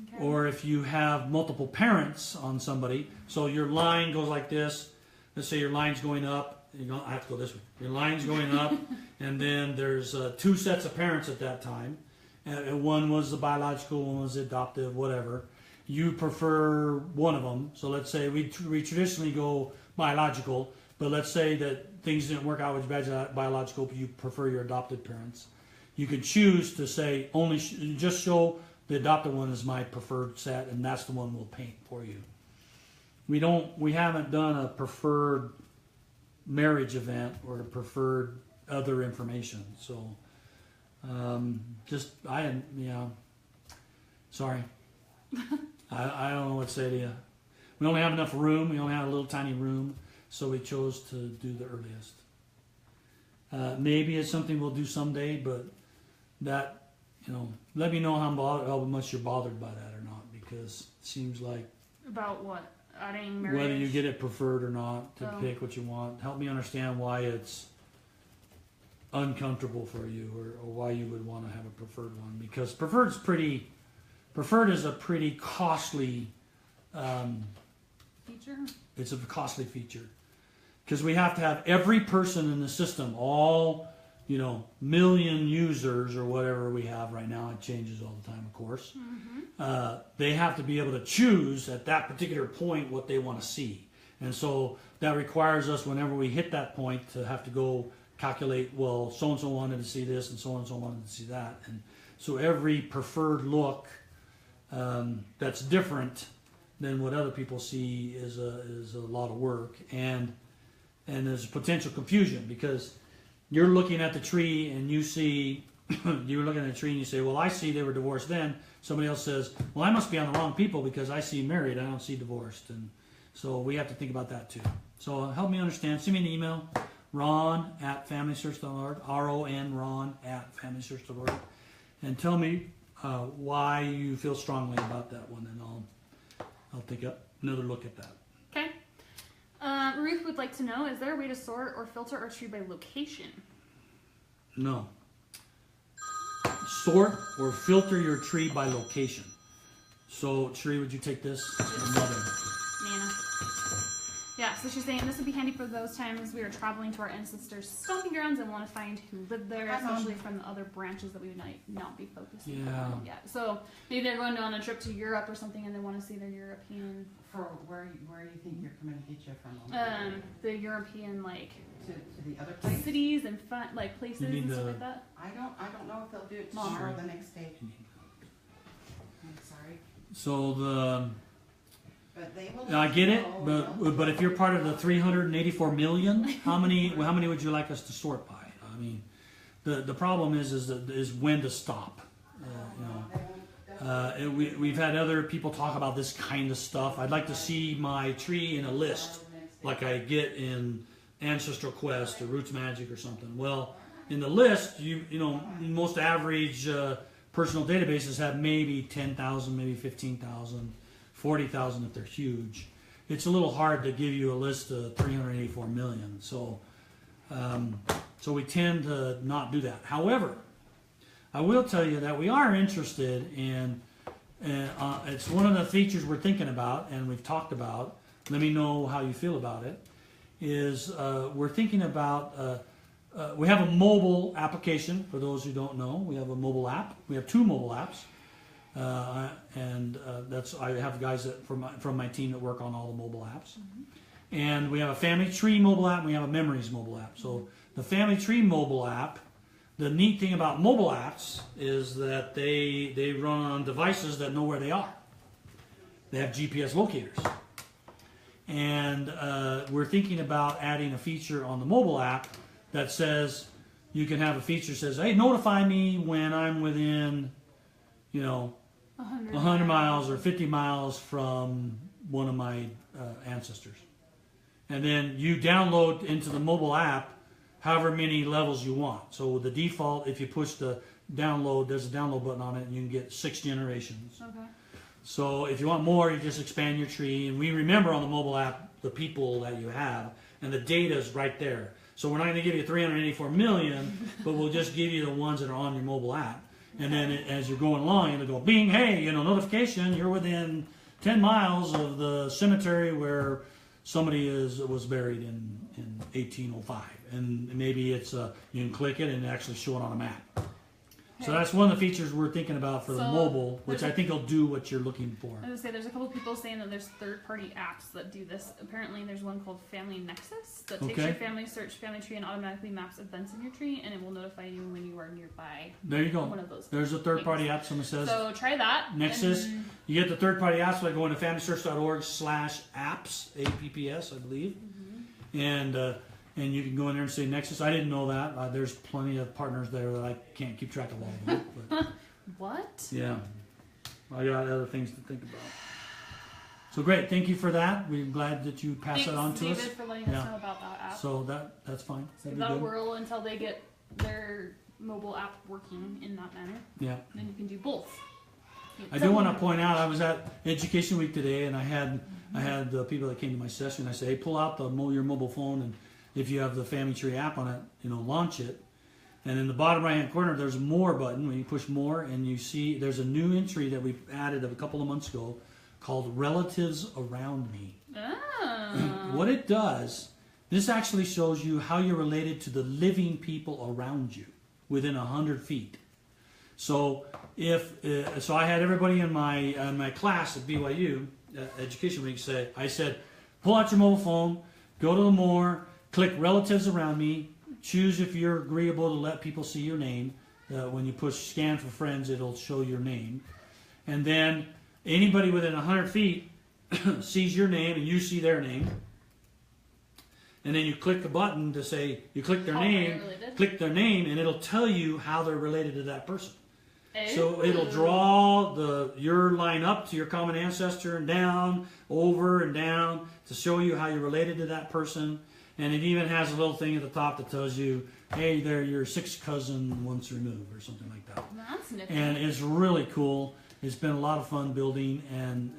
S1: Okay.
S2: Or if you have multiple parents on somebody, so your line goes like this. Let's say your line's going up. I have to go this way. Your line's going up, and then there's 2 sets of parents at that time. And one was the biological, one was the adoptive, whatever. You prefer one of them. So let's say we traditionally go biological, but let's say that things didn't work out with biological, but you prefer your adopted parents. You can choose to say only just show the adopted one as my preferred set, and that's the one we'll paint for you. We haven't done a preferred marriage event or a preferred other information. So sorry. I don't know what to say to you. We only have enough room. We only have a little tiny room, so we chose to do the earliest. Maybe it's something we'll do someday, but that, let me know how much you're bothered by that or not, because it seems like
S1: About what? Adding marriage?
S2: whether you get it preferred or not to
S1: Oh.
S2: pick what you want. Help me understand why it's uncomfortable for you, or why you would want to have a preferred one, because preferred is a pretty costly
S1: Feature?
S2: it's a costly feature, because we have to have every person in the system, all million users or whatever we have right now. It changes all the time, of course. They have to be able to choose at that particular point what they want to see, and so that requires us, whenever we hit that point, to have to go calculate, well, so-and-so wanted to see this and so-and-so wanted to see that. And so every preferred look that's different than what other people see is a lot of work. And there's potential confusion, because you're looking at the tree and you see, you're looking at the tree and you say, well, I see they were divorced then. Somebody else says, well, I must be on the wrong people because I see married, I don't see divorced. And so we have to think about that too. So help me understand. Send me an email. Ron@FamilySearch.org, Ron@FamilySearch.org, and tell me why you feel strongly about that one, and I'll take another look at that.
S1: Okay. Ruth would like to know, is there a way to sort or filter our tree by location?
S2: No. Sort or filter your tree by location. So, Sheree, would you take this?
S1: Nana. Yeah, so she's saying this would be handy for those times we are traveling to our ancestors' stomping grounds and want to find who lived there, especially from the other branches that we might not be focusing on yet. So maybe they're going on a trip to Europe or something and they want to see their European.
S3: For where do you think you're coming to get you from?
S1: The European
S3: to the other place.
S1: cities and places and stuff like that.
S3: I don't know if they'll do it tomorrow or the next day. I'm sorry.
S2: So
S3: But they will.
S2: I get it, but if you're part of the 384 million, how many would you like us to sort by? I mean, the problem is when to stop. We've had other people talk about this kind of stuff. I'd like to see my tree in a list, like I get in Ancestral Quest or Roots Magic or something. Well, in the list, most average personal databases have maybe 10,000, maybe 15,000. 40,000 if they're huge. It's a little hard to give you a list of 384 million. So we tend to not do that. However, I will tell you that we are interested in, it's one of the features we're thinking about and we've talked about. Let me know how you feel about it. Is we're thinking about, we have a mobile application. For those who don't know, we have a mobile app. We have 2 mobile apps. I have guys from my team that work on all the mobile apps. And we have a Family Tree mobile app and we have a Memories mobile app. So the Family Tree mobile app, the neat thing about mobile apps is that they run on devices that know where they are. They have GPS locators. And we're thinking about adding a feature on the mobile app that says, you can have a feature that says, hey, notify me when I'm within 100 miles or 50 miles from one of my ancestors. And then you download into the mobile app however many levels you want. So the default, if you push the download, there's a download button on it and you can get 6 generations.
S1: Okay.
S2: So if you want more, you just expand your tree. And we remember on the mobile app the people that you have, and the data is right there. So we're not going to give you 384 million, but we'll just give you the ones that are on your mobile app. And then as you're going along, it'll go, bing, hey, notification, you're within 10 miles of the cemetery where somebody was buried in 1805. And maybe it's, you can click it and actually show it on a map. Okay. So that's one of the features we're thinking about for the mobile, which I think will do what you're looking for.
S1: I was going to say, there's a couple people saying that there's third-party apps that do this. Apparently, there's one called Family Nexus that takes your family search, family tree, and automatically maps events in your tree, and it will notify you when you are nearby.
S2: There you go.
S1: One of those.
S2: There's a third-party app. Someone says.
S1: So try that.
S2: Nexus. You get the third-party apps by going to FamilySearch.org/apps, APPS, I believe, and you can go in there and say Nexus. I didn't know that. There's plenty of partners there that I can't keep track of all of them. But,
S1: what?
S2: Yeah. I got other things to think about. So great. Thank you for that. We're glad that you passed that on to us.
S1: Thanks, David, for letting us know about that app.
S2: So that's fine.
S1: Give that a whirl until they get their mobile app working in that manner.
S2: Yeah.
S1: Then you can do both.
S2: I do want to point out, I was at Education Week today, and I had the people that came to my session. I said, hey, pull out your mobile phone, and if you have the Family Tree app on it, launch it. And in the bottom right-hand corner, there's a More button. When you push More, and you see there's a new entry that we added a couple of months ago called Relatives Around Me.
S1: Oh.
S2: What it does, this actually shows you how you're related to the living people around you within 100 feet. So so I had everybody in my class at BYU Education Week I said, pull out your mobile phone, go to the More, click Relatives Around Me, choose if you're agreeable to let people see your name. When you push Scan for Friends, it'll show your name, and then anybody within 100 feet sees your name and you see their name. And then you click the button to say, you click their name, and it'll tell you how they're related to that person.
S1: Oh.
S2: So it'll draw your line up to your common ancestor and down, over and down to show you how you're related to that person. And it even has a little thing at the top that tells you, hey, they're your sixth cousin once removed or something like that.
S1: That's nifty.
S2: And it's really cool. It's been a lot of fun building, and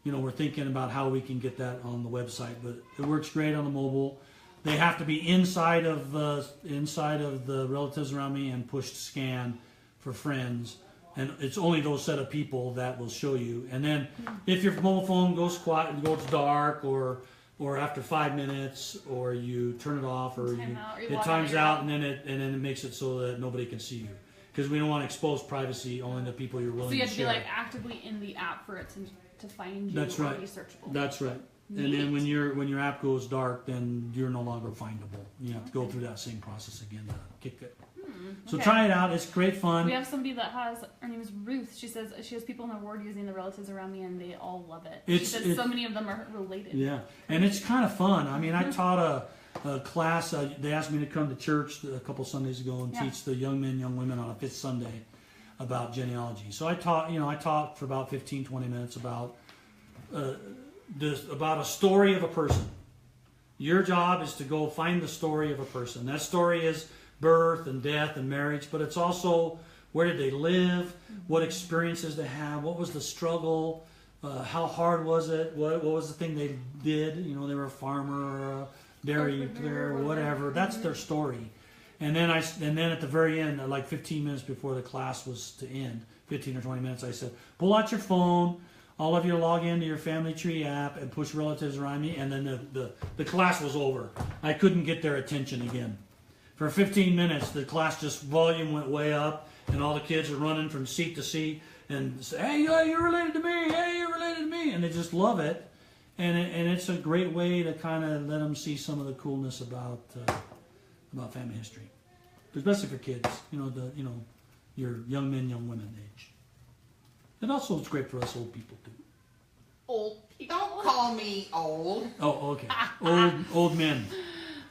S2: we're thinking about how we can get that on the website, but it works great on the mobile. They have to be inside of the Relatives Around Me and push Scan for Friends, and it's only those set of people that will show you. And then if your mobile phone goes quiet and goes dark, or after 5 minutes, or you turn it off, or it times out, and then it makes it so that nobody can see you, because we don't want to expose privacy only to people you're willing to share.
S1: So you have to be actively in the app for it to find you.
S2: That's right.
S1: Or be searchable. That's
S2: right.
S1: Neat.
S2: And then when your app goes dark, then you're no longer findable. You have to go through that same process again to kick it. So try it out. It's great fun.
S1: We have somebody that her name is Ruth. She says she has people in her ward using the Relatives Around Me, and they all love it. She says so many of them are related.
S2: Yeah, and it's kind of fun. I mean, I taught a class. They asked me to come to church a couple Sundays ago and teach the young men, young women on a fifth Sunday about genealogy. So I taught for about 15, 20 minutes about a story of a person. Your job is to go find the story of a person. That story is birth and death and marriage, but it's also where did they live, what experiences they have, what was the struggle, how hard was it, what was the thing they did. They were a farmer or a dairy player or whatever. That's their story. And then at the very end, like 15 minutes before the class was to end, 15 or 20 minutes, I said, pull out your phone, all of you log into your Family Tree app and push Relatives Around Me, and then the class was over. I couldn't get their attention again. For 15 minutes, the class volume went way up, and all the kids are running from seat to seat and say, hey, you're related to me, hey, you're related to me, and they just love it. And it's a great way to kind of let them see some of the coolness about family history, especially for kids. Your young men, young women age. And also, it's great for us old people too.
S1: Old people.
S3: Don't call me old.
S2: Oh, okay. Old men.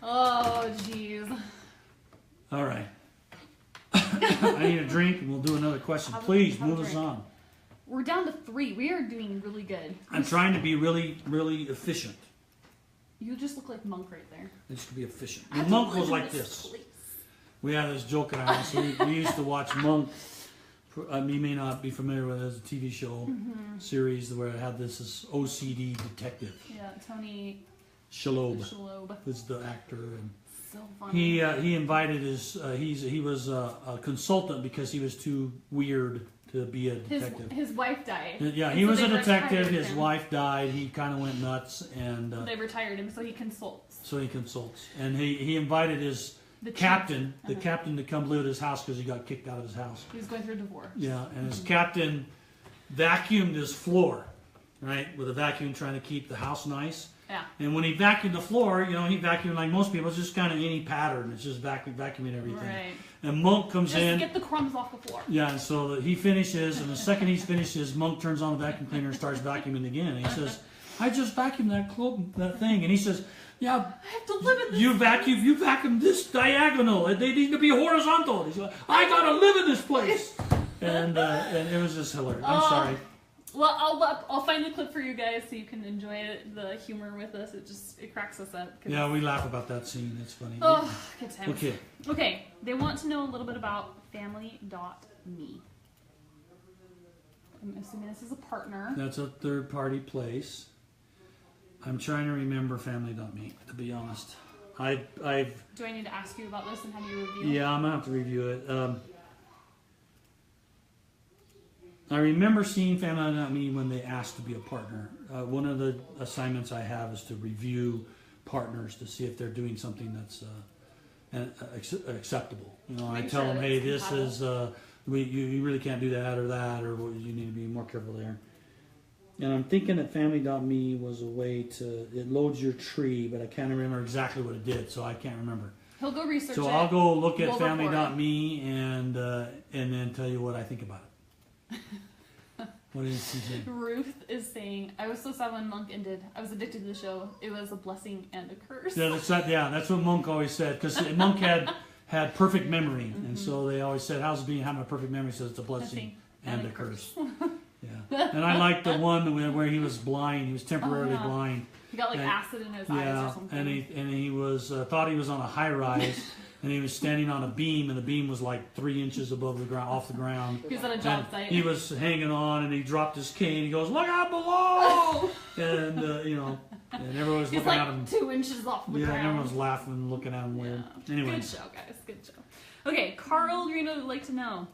S1: Oh, jeez.
S2: All right. I need a drink, and we'll do another question. Please move us on.
S1: We're down to 3. We are doing really good.
S2: I'm trying to be really, really efficient.
S1: You just look like Monk right there.
S2: I just to be efficient. And Monk goes like this. We have this joke in our house. We used to watch Monk. You may not be familiar with it as a TV show series where it had this OCD detective.
S1: Yeah, Tony
S2: Shalhoub was the actor, and
S1: so funny.
S2: He invited he was a consultant because he was too weird to be a detective.
S1: His wife died.
S2: Yeah, he was a detective. His wife died. He kind of went nuts, and
S1: they retired him, so he consults.
S2: And he invited the captain to come live at his house because he got kicked out of his house.
S1: He was going through a divorce.
S2: Yeah, and his captain vacuumed his floor, right, with a vacuum trying to keep the house nice.
S1: Yeah.
S2: And when he vacuumed the floor, he vacuumed like most people. It's just kind of any pattern. It's just vacuuming everything.
S1: Right.
S2: And Monk comes in.
S1: Just get the crumbs off the floor.
S2: Yeah, and so he finishes, and the second he finishes, Monk turns on the vacuum cleaner and starts vacuuming again. And he says, I just vacuumed that thing. And he says, yeah,
S1: I have to live in this.
S2: You vacuum this diagonal. They need to be horizontal. He's like, I gotta live in this place. And it was just hilarious. I'm sorry.
S1: Well, I'll find the clip for you guys so you can enjoy the humor with us. It cracks us up.
S2: Yeah, we laugh about that scene. It's funny.
S1: Oh, good times.
S2: Okay.
S1: They want to know a little bit about family.me. I'm assuming this is a partner.
S2: That's a third-party place. I'm trying to remember Family.me, to be honest. I've.
S1: Do I need to ask you about this and have you review?
S2: Yeah, I'm gonna have to review it. I remember seeing Family.me when they asked to be a partner. One of the assignments I have is to review partners to see if they're doing something that's acceptable. You know, I tell them, hey, this is you really can't do that, or you need to be more careful there. And I'm thinking that Family.me was a way to, it loads your tree, but I can't remember exactly what it did, so I can't remember.
S1: He'll go research it.
S2: So I'll go look at Family.me and then tell you what I think about it. What is he saying?
S1: Ruth is saying, I was so sad when Monk ended. I was addicted to the show. It was a blessing and a curse.
S2: Yeah, that's what Monk always said, because Monk had perfect memory, and so they always said, how's it having a perfect memory? He says it's a blessing and a curse. Yeah, and I like the one where he was blind. He was temporarily blind.
S1: He got acid in his eyes or something.
S2: And he was thought he was on a high rise, and he was standing on a beam, and the beam was like 3 inches above the ground, off the ground.
S1: He was on a job site.
S2: He was hanging on, and he dropped his cane. He goes, "Look out below!" And and everyone was looking at him.
S1: 2 inches off the ground.
S2: Yeah, and everyone was laughing and looking at him weird. Anyway,
S1: good show, guys. Good show. Okay, Carl Greeno would like to know.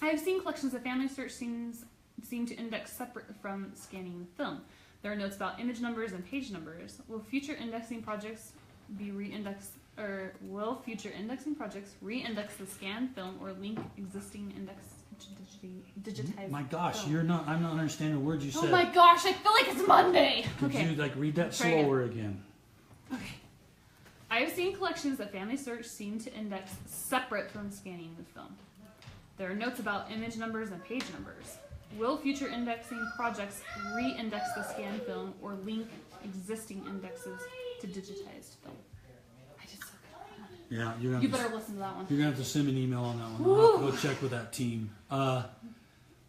S1: I have seen collections of FamilySearch seem to index separate from scanning the film. There are notes about image numbers and page numbers. Will future indexing projects be re-indexed, or will future indexing projects re-index the scanned film or link existing digitized?
S2: My gosh,
S1: film?
S2: I'm not understanding the words you said.
S1: Oh my gosh, I feel like it's Monday.
S2: Could you read that slower again?
S1: Okay. I have seen collections that FamilySearch seem to index separate from scanning the film. There are notes about image numbers and page numbers. Will future indexing projects re-index the scanned film or link existing indexes to digitized film? I did so good on that one.
S2: Yeah,
S1: you better listen to that one.
S2: You're gonna have to send me an email on that one. I'll have to go check with that team.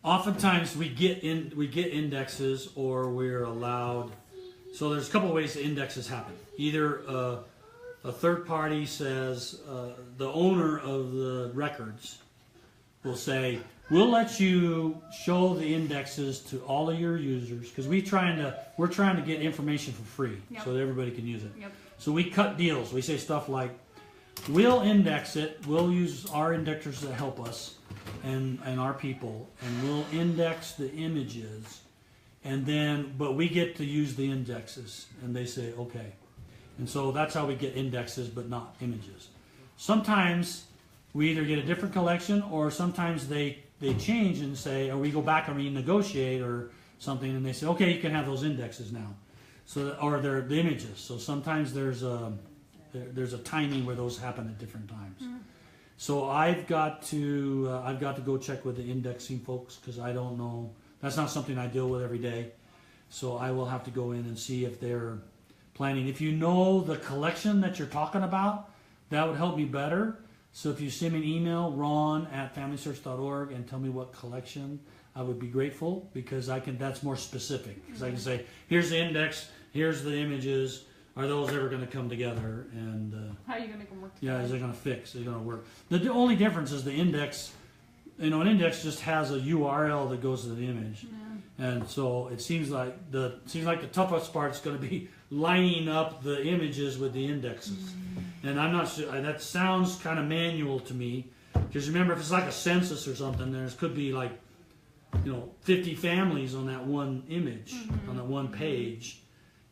S2: Oftentimes we get indexes, or we're allowed. So there's a couple of ways the indexes happen. Either a third party says the owner of the records will say, we'll let you show the indexes to all of your users, because we're trying to get information for free, so that everybody can use it.
S1: Yep.
S2: So we cut deals. We say stuff like, we'll index it. We'll use our indexers to help us and our people, and we'll index the images, but we get to use the indexes. And they say, okay. And so that's how we get indexes, but not images. Sometimes we either get a different collection, or sometimes they change and say, or we go back and renegotiate or something, and they say, okay, you can have those indexes now. So, or they're the images. So sometimes there's a timing where those happen at different times. Mm. So I've got to go check with the indexing folks, because I don't know. That's not something I deal with every day. So I will have to go in and see if they're planning. If you know the collection that you're talking about, that would help me better. So if you send me an email, ron@familysearch.org, and tell me what collection, I would be grateful, because that's more specific. Because I can say, here's the index, here's the images, are those ever going to come together? And
S1: how are you going to make them work together?
S2: Yeah, is it going to fix? Is it going to work? The only difference is the index, an index just has a URL that goes to the image. Yeah. And so it seems like the toughest part is going to be lining up the images with the indexes. Mm-hmm. And I'm not sure, that sounds kind of manual to me, because remember, if it's like a census or something, there could be 50 families on that one image, mm-hmm. on that one page,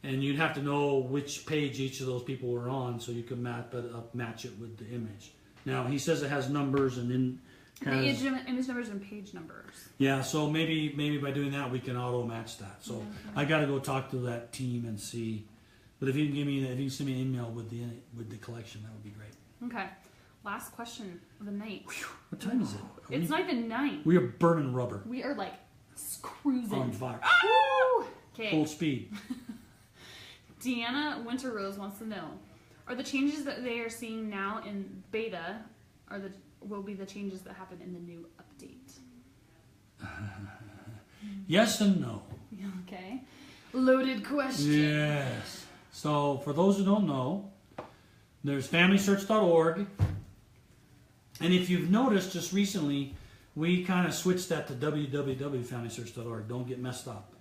S2: and you'd have to know which page each of those people were on, so you could match it with the image. Now he says it has numbers and then
S1: image numbers and page numbers. Yeah,
S2: so maybe by doing that we can auto match that. So I got to go talk to that team and see. But if you can send me an email with the collection, that would be great.
S1: Okay. Last question of the night.
S2: Whew, what time is it?
S1: It's not even 9.
S2: We are burning rubber.
S1: We are cruising.
S2: On fire.
S1: Okay.
S2: Full speed.
S1: Deanna Winter Rose wants to know: are the changes that they are seeing now in beta will be the changes that happen in the new update?
S2: Yes and no.
S1: Okay. Loaded question.
S2: Yes. So for those who don't know, there's FamilySearch.org, and if you've noticed just recently, we kind of switched that to www.familysearch.org. Don't get messed up.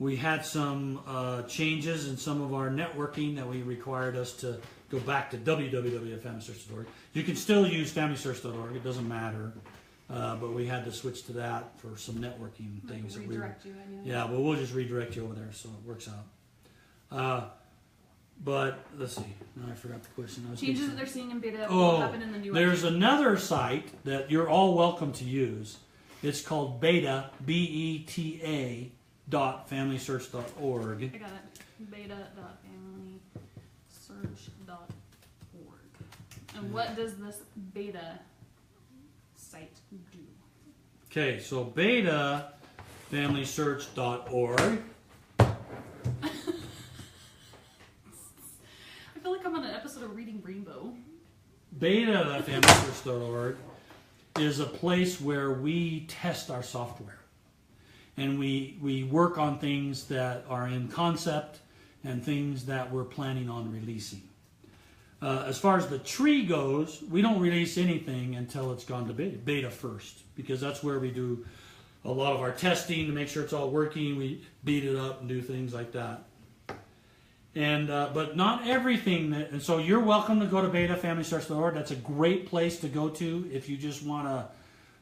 S2: We had some changes in some of our networking that we required us to go back to www.familysearch.org. You can still use familysearch.org. It doesn't matter. But we had to switch to that for some networking things.
S1: Like redirect you anyway.
S2: Yeah, but we'll just redirect you over there, so it works out. But let's see. Now I forgot the question.
S1: Changes that they're seeing in beta will happen in the new
S2: there's
S1: update.
S2: another site that you're all welcome to use. It's called beta, B-E-T-A, .familysearch.org.
S1: I got it. beta.familysearch.org. And what does this beta site do?
S2: Okay, so beta, familysearch.org.
S1: I feel like I'm on an episode of Reading Rainbow.
S2: Beta.familysearch.org is a place where we test our software. And we work on things that are in concept and things that we're planning on releasing. As far as the tree goes, we don't release anything until it's gone to beta first, because that's where we do a lot of our testing to make sure it's all working. We beat it up and do things like that. And but not everything. And so you're welcome to go to beta.familysearch.org. That's a great place to go to if you just want to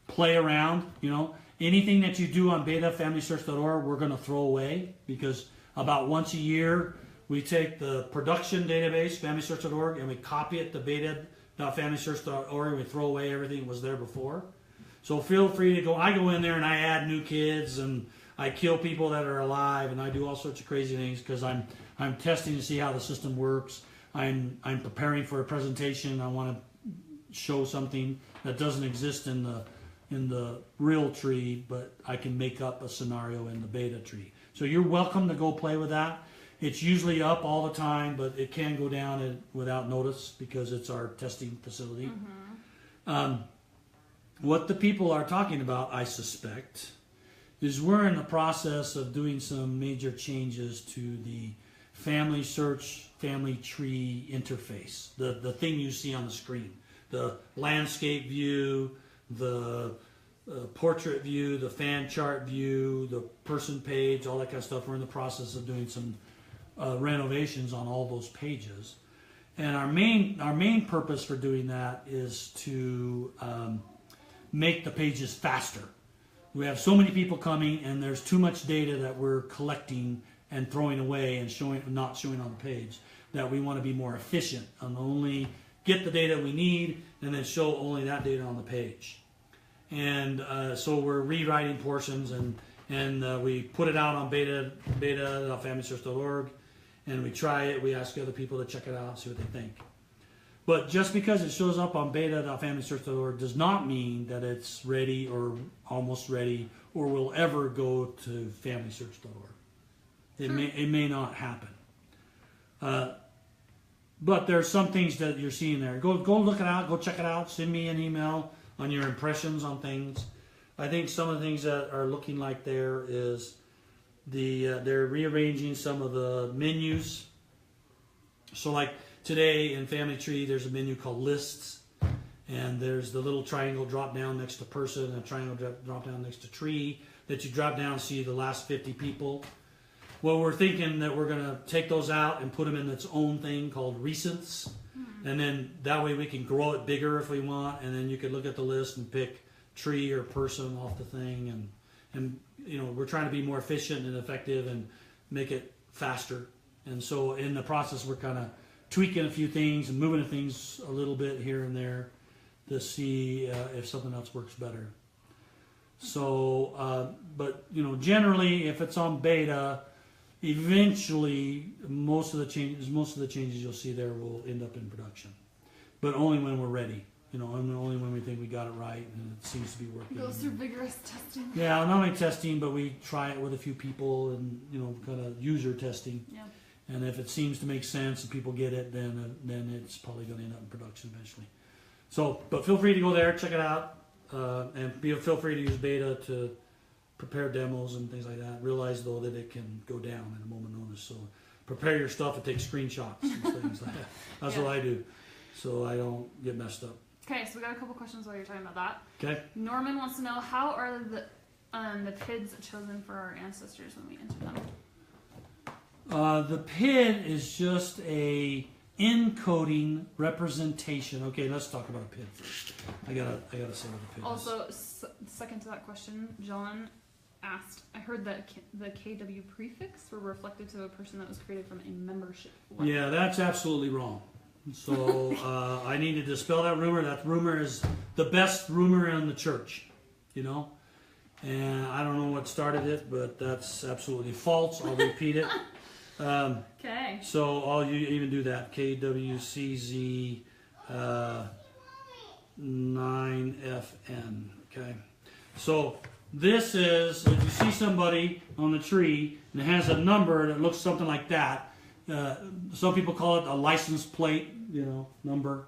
S2: play around. You know, anything that you do on beta.familysearch.org, we're going to throw away, because about once a year we take the production database, FamilySearch.org, and we copy it to beta.familysearch.org, and we throw away everything that was there before. So feel free to go. I go in there and I add new kids, and I kill people that are alive, and I do all sorts of crazy things because I'm testing to see how the system works. I'm preparing for a presentation. I want to show something that doesn't exist in the real tree, but I can make up a scenario in the beta tree. So you're welcome to go play with that. It's usually up all the time, but it can go down without notice because it's our testing facility. Mm-hmm. What the people are talking about, I suspect, is we're in the process of doing some major changes to the Family Search Family Tree interface, the thing you see on the screen, the landscape view, the portrait view, the fan chart view, the person page, all that kind of stuff. We're in the process of doing some renovations on all those pages, and our main purpose for doing that is to make the pages faster. We have so many people coming, and there's too much data that we're collecting and throwing away and not showing on the page, that we want to be more efficient and only get the data we need and then show only that data on the page. And so we're rewriting portions, and we put it out on beta.familysearch.org, and we try it. We ask other people to check it out and see what they think. But just because it shows up on beta.familysearch.org does not mean that it's ready or almost ready or will ever go to familysearch.org. It may not happen. But there's some things that you're seeing there. Go look it out. Go check it out. Send me an email on your impressions on things. I think some of the things that are looking like there is they're rearranging some of the menus. So like today in Family Tree, there's a menu called Lists, and there's the little triangle drop down next to Person and a triangle drop down next to Tree that you drop down and see the last 50 people. Well, we're thinking that we're going to take those out and put them in its own thing called Recents, and then that way we can grow it bigger if we want, and then you could look at the list and pick Tree or Person off the thing, and you know, we're trying to be more efficient and effective and make it faster. And so in the process, we're kind of tweaking a few things and moving things a little bit here and there to see if something else works better. So, but you know, generally, if it's on beta, eventually most of the changes you'll see there will end up in production, but only when we're ready. You know, only when we think we got it right and it seems to be working.
S1: It goes through vigorous testing.
S2: Yeah, not only testing, but we try it with a few people and, you know, kind of user testing. Yeah. And if it seems to make sense and people get it, then it's probably going to end up in production eventually. So, but feel free to go there, check it out, and feel free to use beta to prepare demos and things like that. Realize though that it can go down at a moment notice. So prepare your stuff and take screenshots and things like that. That's what I do, so I don't get messed up.
S1: Okay, so we got a couple questions while you're talking about that.
S2: Okay.
S1: Norman wants to know, how are the PIDs chosen for our ancestors when we enter them?
S2: The PID is just a encoding representation. Okay, let's talk about a PID first. I gotta say what a PID is.
S1: Also, second to that question, John asked, I heard that the KW prefix were reflected to a person that was created from a membership letter.
S2: Yeah, that's absolutely wrong. So I need to dispel that rumor. That rumor is the best rumor in the church, you know. And I don't know what started it, but that's absolutely false. I'll repeat it.
S1: Okay.
S2: So I'll even do that. KWCZ 9FN. Okay. So this is, if you see somebody on the tree and it has a number that looks something like that, some people call it a license plate, you know, number.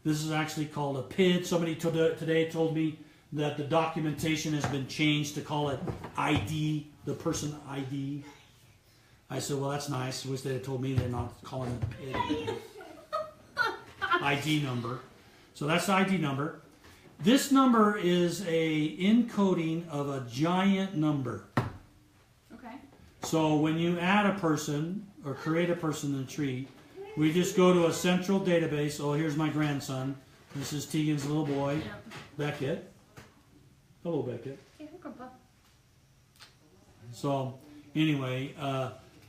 S2: This is actually called a PID. Somebody today told me that the documentation has been changed to call it ID, the person ID. I said, well, that's nice. I wish they had told me they're not calling it PID. ID number. So that's the ID number. This number is a encoding of a giant number.
S1: Okay.
S2: So when you add a person or create a person in the tree, we just go to a central database. Oh, here's my grandson. This is Tegan's little boy,
S1: Yep.
S2: Beckett. Hello, Beckett.
S1: Hey, Grandpa.
S2: So anyway,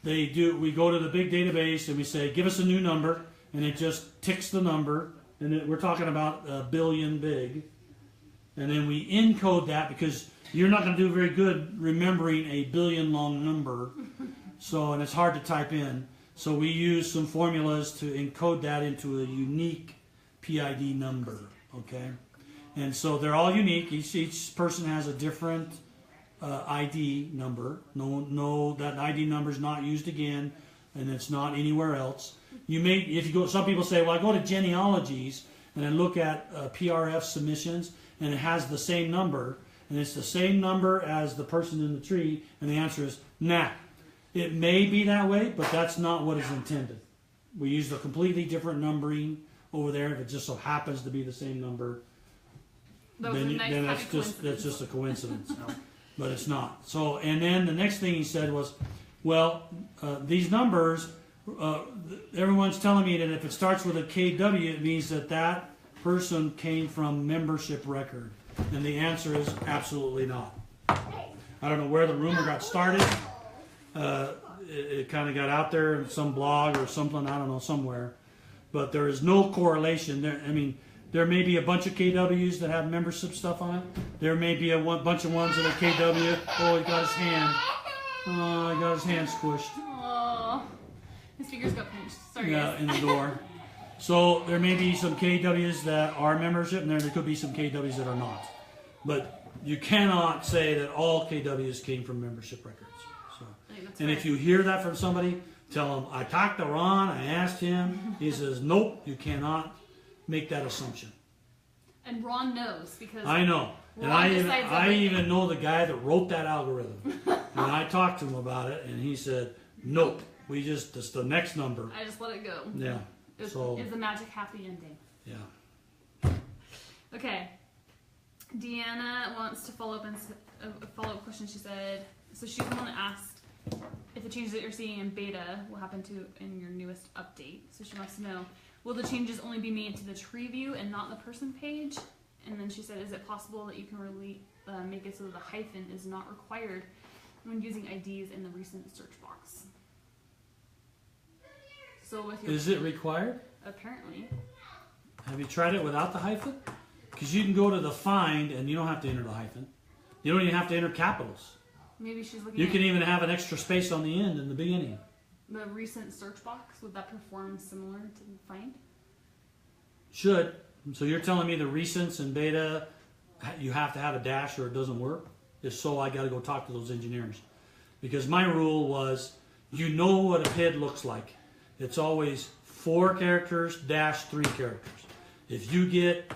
S2: we go to the big database and we say, give us a new number, and it just ticks the number, and we're talking about a billion big. And then we encode that because you're not going to do very good remembering a billion long number. So, and it's hard to type in. So we use some formulas to encode that into a unique PID number, okay? And so they're all unique. Each person has a different ID number. No, that ID number is not used again, and it's not anywhere else. You may, if you go, some people say, well, I go to genealogies and I look at PRF submissions, and it has the same number, and it's the same number as the person in the tree, and the answer is, nah. It may be that way, but that's not what is intended. We use a completely different numbering over there. If it just so happens to be the same number, then that's just a coincidence. But it's not. So, and then the next thing he said was, well, these numbers, everyone's telling me that if it starts with a KW, it means that that person came from membership record. And the answer is absolutely not. I don't know where the rumor got started. It kind of got out there in some blog or something, I don't know, somewhere. But there is no correlation there. I mean, there may be a bunch of KWs that have membership stuff on it. There may be a bunch of ones that are KW. Oh, he got his hand. Oh, he got his hand squished.
S1: Oh, his fingers got pinched. Sorry,
S2: yeah,
S1: guys.
S2: in the door. So there may be some KWs that are membership, and there could be some KWs that are not. But you cannot say that all KWs came from membership records. So, and if you hear that from somebody, tell them, I talked to Ron, I asked him. He says, nope, you cannot make that assumption.
S1: And Ron knows because
S2: I know. And I even know the guy that wrote that algorithm. And I talked to him about it, and he said, nope, it's the next number.
S1: I just let it go.
S2: Yeah.
S1: It's a magic happy ending.
S2: Yeah.
S1: Okay. Deanna wants to follow up on a follow-up question. She said, so she's the one that asked if the changes that you're seeing in beta will happen in your newest update. So she wants to know, will the changes only be made to the tree view and not the person page? And then she said, is it possible that you can really make it so that the hyphen is not required when using IDs in the recent search box? So with your
S2: Is it required?
S1: Apparently.
S2: Have you tried it without the hyphen? Because you can go to the find and you don't have to enter the hyphen. You don't even have to enter capitals.
S1: Maybe she's looking
S2: You
S1: at
S2: can even have an extra space on the end in the beginning.
S1: the recent search box. Would that perform similar to find?
S2: Should. So you're telling me the recents and beta, you have to have a dash or it doesn't work? If so, I got to go talk to those engineers. Because my rule was, you know what a PID looks like. It's always 4 characters dash 3 characters. If you get,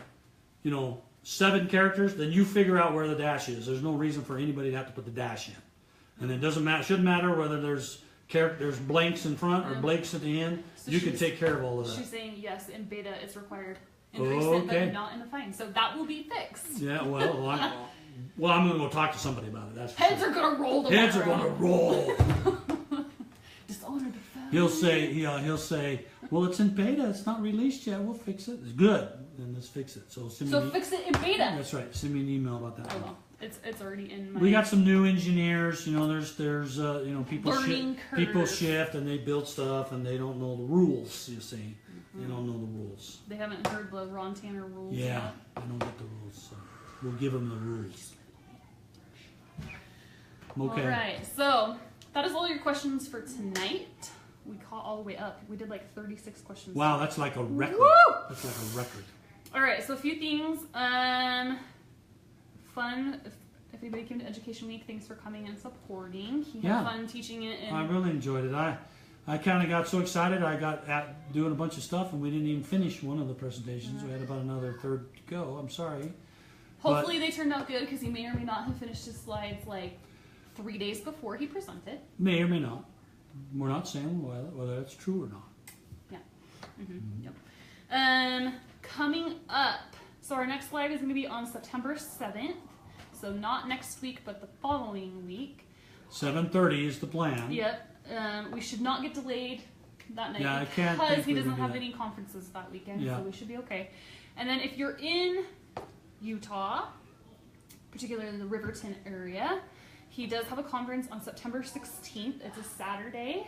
S2: 7 characters, then you figure out where the dash is. There's no reason for anybody to have to put the dash in. And it doesn't matter, shouldn't matter whether there's blanks in front or blanks at the end.
S1: So
S2: you can take care of all of that.
S1: She's saying yes, in beta it's required. increase it,
S2: Okay.
S1: but not in the fine. So that will be fixed.
S2: Yeah, well, I'm going to go talk to somebody about it. That's for
S1: Heads
S2: sure.
S1: are gonna roll tomorrow.
S2: Heads are going to roll.
S1: Dishonor the family.
S2: He'll say, well, it's in beta. It's not released yet. We'll fix it. It's good. Then let's fix it. So
S1: fix it in beta.
S2: That's right. Send me an email about that.
S1: I will. It's already in my.
S2: We got some new engineers. There's people
S1: Learning
S2: people
S1: curve.
S2: shift and they build stuff and they don't know the rules. You see, they don't know the rules.
S1: They haven't heard the Ron Tanner rules
S2: Yeah,
S1: yet.
S2: they don't get the rules. So we'll give them the rules. Okay.
S1: All right. So that is all your questions for tonight. We caught all the way up. We did like 36 questions.
S2: Wow, that's like a record.
S1: Woo!
S2: That's like a record.
S1: All right. So a few things. Fun. If anybody came to Education Week, thanks for coming and supporting. He had fun teaching it.
S2: I really enjoyed it. I kind of got so excited. I got at doing a bunch of stuff, and we didn't even finish one of the presentations. We had about another third to go. I'm sorry.
S1: Hopefully they turned out good because he may or may not have finished his slides like 3 days before he presented.
S2: May or may not. We're not saying whether that's true or not.
S1: Yeah. Yep. Coming up. So our next live is going to be on September 7th. So not next week, but the following week.
S2: 7:30 is the plan.
S1: Yep. We should not get delayed that night
S2: Yeah, I can't
S1: because
S2: think
S1: he
S2: we
S1: doesn't
S2: can do
S1: have
S2: that.
S1: any conferences that weekend,
S2: Yeah.
S1: so we should be okay. And then if you're in Utah, particularly the Riverton area, he does have a conference on September 16th. It's a Saturday,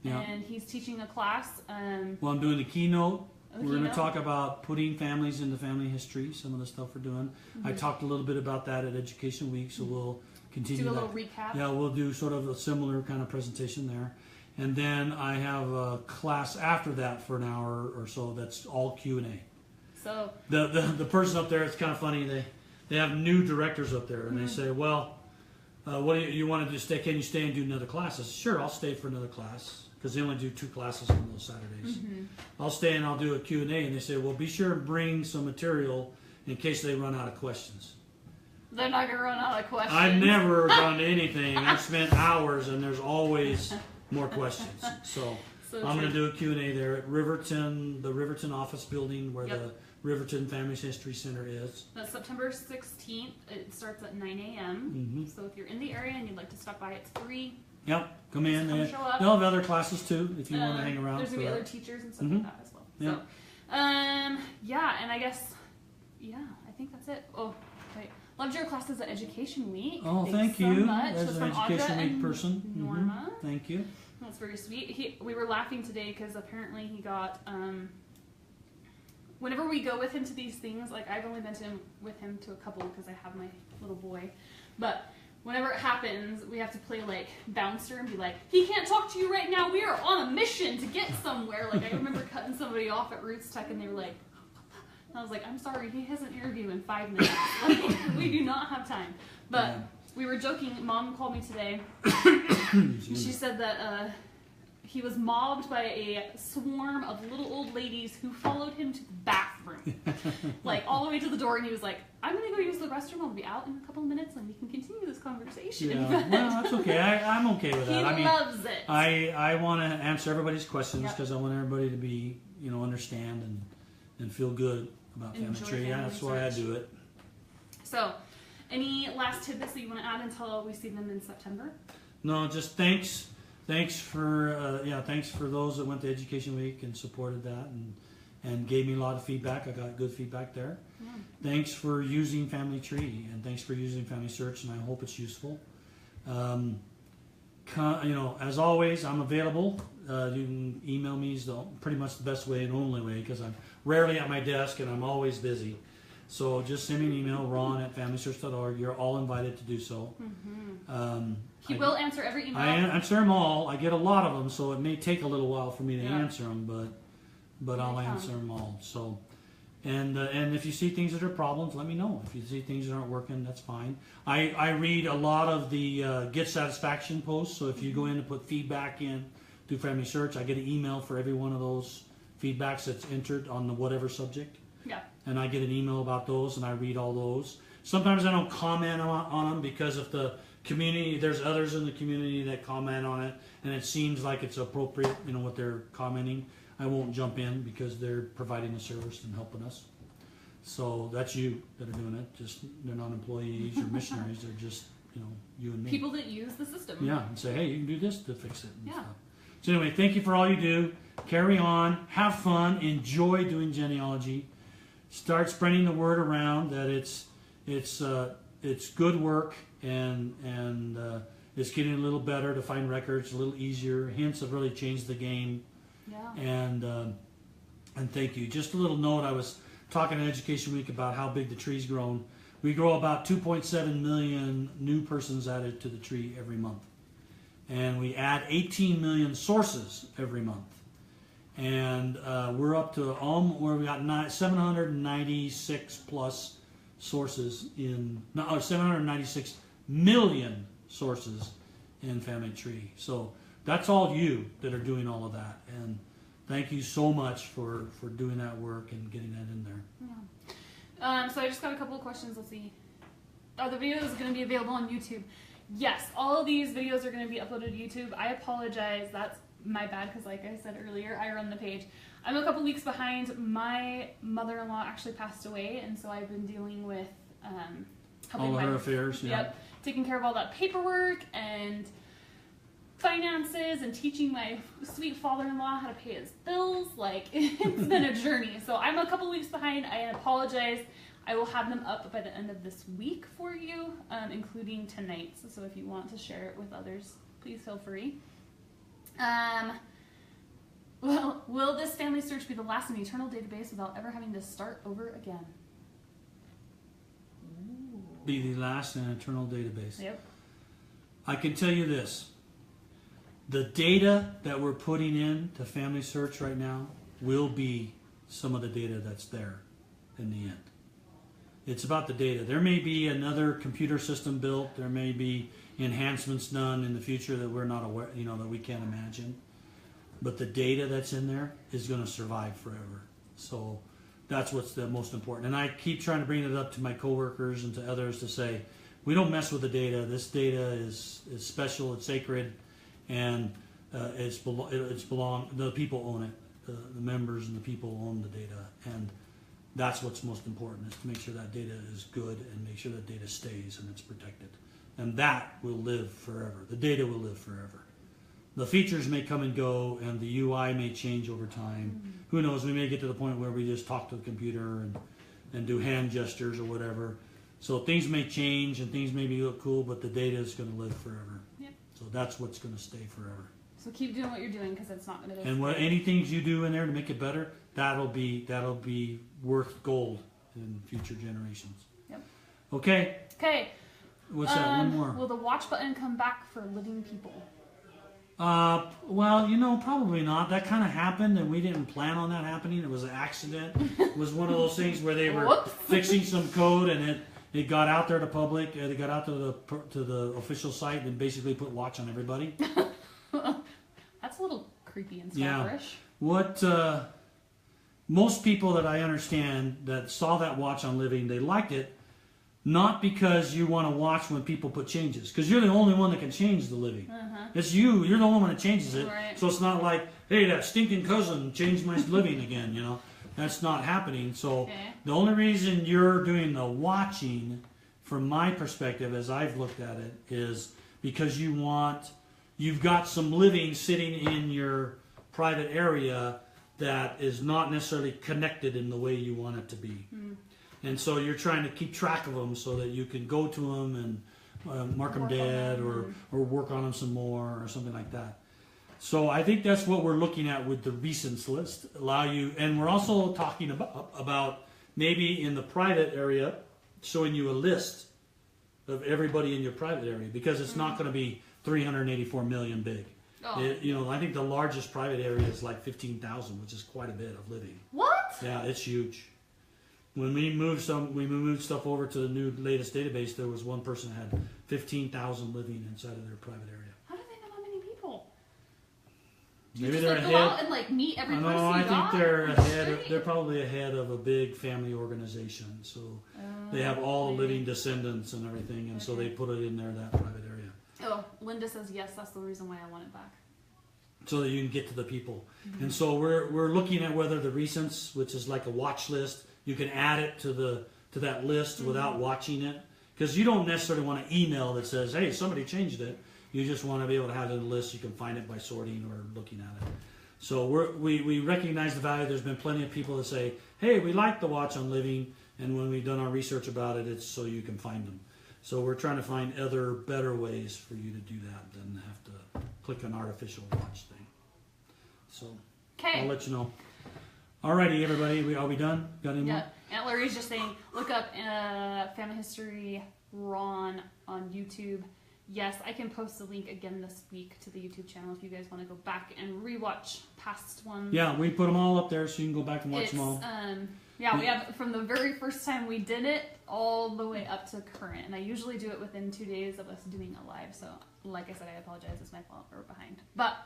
S2: Yeah.
S1: and he's teaching a class.
S2: Well, I'm doing the keynote.
S1: The
S2: We're going to
S1: keynote?
S2: talk about putting families into family history, some of the stuff we're doing. I talked a little bit about that at Education Week, so we'll continue
S1: Do a
S2: that.
S1: little recap.
S2: Yeah, we'll do sort of a similar kind of presentation there. And then I have a class after that for an hour or so that's all Q&A.
S1: So
S2: The person up there, it's kind of funny, they have new directors up there, and they say, well, what do you want to do? Can you stay and do another class? I said, sure, I'll stay for another class, because they only do 2 classes on those Saturdays. I'll stay and I'll do a Q&A, and they say, well, be sure and bring some material in case they run out of questions.
S1: they're not going to run out of questions.
S2: I've never done anything. I've spent hours, and there's always more questions. So I'm going to do a Q&A there at Riverton, the Riverton office building where the Riverton Families History Center is.
S1: That's September 16th. It starts at 9 a.m. So if you're in the area and you'd like to stop by, it's free.
S2: Yep, come in.
S1: Come show up.
S2: They'll have other classes too if you want to hang around.
S1: There's
S2: for
S1: going to be
S2: that.
S1: other teachers and stuff like that as well.
S2: Yeah.
S1: So, and I guess, I think that's it. Oh, wait. Loved your classes at Education Week.
S2: Oh,
S1: Thanks
S2: thank
S1: so
S2: you.
S1: much.
S2: As
S1: That's
S2: an
S1: from
S2: Education
S1: Audra
S2: Week
S1: and
S2: person.
S1: Norma.
S2: Thank you.
S1: That's very sweet. We were laughing today because apparently he got, whenever we go with him to these things, like I've only been with him to a couple because I have my little boy, but whenever it happens, we have to play like bouncer and be like, he can't talk to you right now. We are on a mission to get somewhere. Like I remember cutting somebody off at Roots Tech and they were like, and I was like, I'm sorry, he has an interview in 5 minutes. Like, we do not have time. But we were joking. Mom called me today. She said that he was mobbed by a swarm of little old ladies who followed him to the bathroom. Like all the way to the door, and he was like, I'm going to go use the restroom. I'll be out in a couple of minutes and we can continue this conversation.
S2: Yeah. Well, that's okay. I'm okay with that.
S1: He loves it.
S2: I want to answer everybody's questions because I want everybody to be, understand and feel good about Family
S1: Enjoy
S2: Tree. Yeah, that's why I do it.
S1: So, any last tidbits that you want to add until we see them in September?
S2: No, just thanks. Thanks for thanks for those that went to Education Week and supported that and gave me a lot of feedback. I got good feedback there.
S1: Yeah.
S2: Thanks for using Family Tree and thanks for using FamilySearch, and I hope it's useful. As always, I'm available. You can email me is pretty much the best way and only way because I'm rarely at my desk and I'm always busy. So just send me an email, ron@familysearch.org. You're all invited to do so.
S1: He will answer every email.
S2: I answer them all. I get a lot of them, so it may take a little while for me to answer them, but I'll answer them all. So, and if you see things that are problems, let me know. If you see things that aren't working, that's fine. I read a lot of the Get Satisfaction posts, so if you go in and put feedback in through FamilySearch, I get an email for every one of those feedbacks that's entered on the whatever subject.
S1: Yeah.
S2: And I get an email about those, and I read all those. Sometimes I don't comment on them because if the community, there's others in the community that comment on it, and it seems like it's appropriate, what they're commenting. I won't jump in because they're providing a service and helping us. So that's you that are doing it. Just they're not employees or missionaries. They're just you and me.
S1: People that use the system.
S2: Yeah, and say, hey, you can do this to fix it. And
S1: Yeah.
S2: stuff. So anyway, thank you for all you do. Carry on, have fun, enjoy doing genealogy. Start spreading the word around that it's good work and it's getting a little better to find records, a little easier. Hints have really changed the game.
S1: Yeah.
S2: And thank you. Just a little note. I was talking at Education Week about how big the tree's grown. We grow about 2.7 million new persons added to the tree every month. And we add 18 million sources every month. And we're up to where we got 796 plus sources 796 million sources in Family Tree. So that's all you that are doing all of that. And thank you so much for doing that work and getting that in there.
S1: Yeah. So I just got a couple of questions. Let's see. Are the videos going to be available on YouTube? Yes, all of these videos are going to be uploaded to YouTube. I apologize. That's my bad because, like I said earlier, I run the page. I'm a couple weeks behind. My mother-in-law actually passed away, and so I've been dealing with helping
S2: all her affairs. Yeah.
S1: Yep, taking care of all that paperwork and finances and teaching my sweet father-in-law how to pay his bills. Like, it's been a journey. So I'm a couple weeks behind. I apologize. I will have them up by the end of this week for you, including tonight's. So if you want to share it with others, please feel free. Well, will this family search be the last in the eternal database without ever having to start over again?
S2: Be the last in an eternal database.
S1: Yep.
S2: I can tell you this. The data that we're putting in to Family Search right now will be some of the data that's there in the end. It's about the data. There may be another computer system built. There may be enhancements done in the future that we're not aware, that we can't imagine. But the data that's in there is going to survive forever. So that's what's the most important. And I keep trying to bring it up to my coworkers and to others to say, we don't mess with the data. This data is special. It's sacred, and the people own it. The members and the people own the data, and that's what's most important, is to make sure that data is good and make sure that data stays and it's protected. And that will live forever. The data will live forever. The features may come and go, and the UI may change over time. Mm-hmm. Who knows? We may get to the point where we just talk to the computer and do hand gestures or whatever. So things may change and things may look cool, but the data is going to live forever.
S1: Yep.
S2: So that's what's going to stay forever.
S1: So keep doing what you're doing, because it's not going to.
S2: And any things you do in there to make it better, that'll be worth gold in future generations.
S1: Yep.
S2: Okay.
S1: Okay.
S2: What's that? One more.
S1: Will the watch button come back for living people?
S2: Well, probably not. That kind of happened, and we didn't plan on that happening. It was an accident. It was one of those things where they were fixing some code, and it got out there to public. It got out to the official site and basically put watch on everybody.
S1: That's a little creepy and stalkerish.
S2: What most people that I understand that saw that watch on living, they liked it. Not because you want to watch when people put changes, because you're the only one that can change the living. Uh-huh. It's you. You're the only one that changes it.
S1: Right.
S2: So it's not like, hey, that stinking cousin changed my living again. That's not happening. So The only reason you're doing the watching, from my perspective, as I've looked at it, is because you've got some living sitting in your private area that is not necessarily connected in the way you want it to be. Mm. And so you're trying to keep track of them so that you can go to them and mark them dead or work on them some more or something like that. So I think that's what we're looking at with the recents list. And we're also talking about maybe in the private area showing you a list of everybody in your private area, because it's not going to be 384 million big. Oh. I think the largest private area is like 15,000, which is quite a bit of living.
S1: What?
S2: Yeah, it's huge. When we moved stuff over to the new latest database, there was one person that had 15,000 living inside of their private area.
S1: How do they know that many people?
S2: Maybe they're ahead.
S1: Go out and meet every person.
S2: No, I think they're ahead. They're probably ahead of a big family organization. So they have all the living descendants and everything, and so they put it in there, that private area.
S1: Oh, Linda says yes. That's the reason why I want it back.
S2: So that you can get to the people. Mm-hmm. And so we're looking at whether the recents, which is like a watch list, you can add it to that list without watching it, because you don't necessarily want an email that says, hey, somebody changed it. You just want to be able to have it in a list. You can find it by sorting or looking at it. So we recognize the value. There's been plenty of people that say, hey, we like the watch on living, and when we've done our research about it, it's so you can find them. So we're trying to find other better ways for you to do that than have to click an artificial watch thing. So I'll let you know. Alrighty, everybody, are we done? Got any more?
S1: Yeah. Aunt Larry's just saying, look up Family History Ron on YouTube. Yes, I can post a link again this week to the YouTube channel if you guys want to go back and rewatch past ones.
S2: Yeah, we put them all up there so you can go back and watch them all.
S1: Yeah, we have from the very first time we did it all the way up to current. And I usually do it within 2 days of us doing a live. So, like I said, I apologize. It's my fault. We're behind. But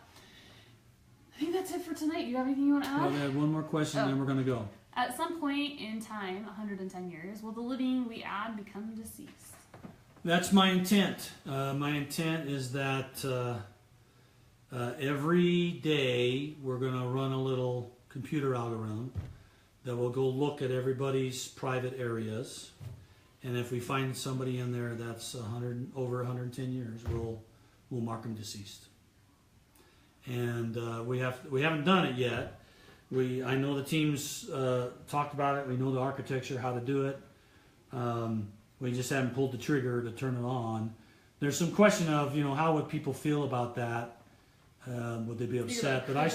S1: I think that's it for tonight. Do you have anything you want to add?
S2: Well, we had one more question, and then we're going to go.
S1: At some point in time, 110 years, will the living we add become deceased?
S2: That's my intent. My intent is that every day we're going to run a little computer algorithm that will go look at everybody's private areas, and if we find somebody in there that's over 110 years, we'll mark them deceased. And we haven't done it yet. I know the teams talked about it. We know the architecture, how to do it. We just haven't pulled the trigger to turn it on. There's some question of, how would people feel about that? Would they be upset? But I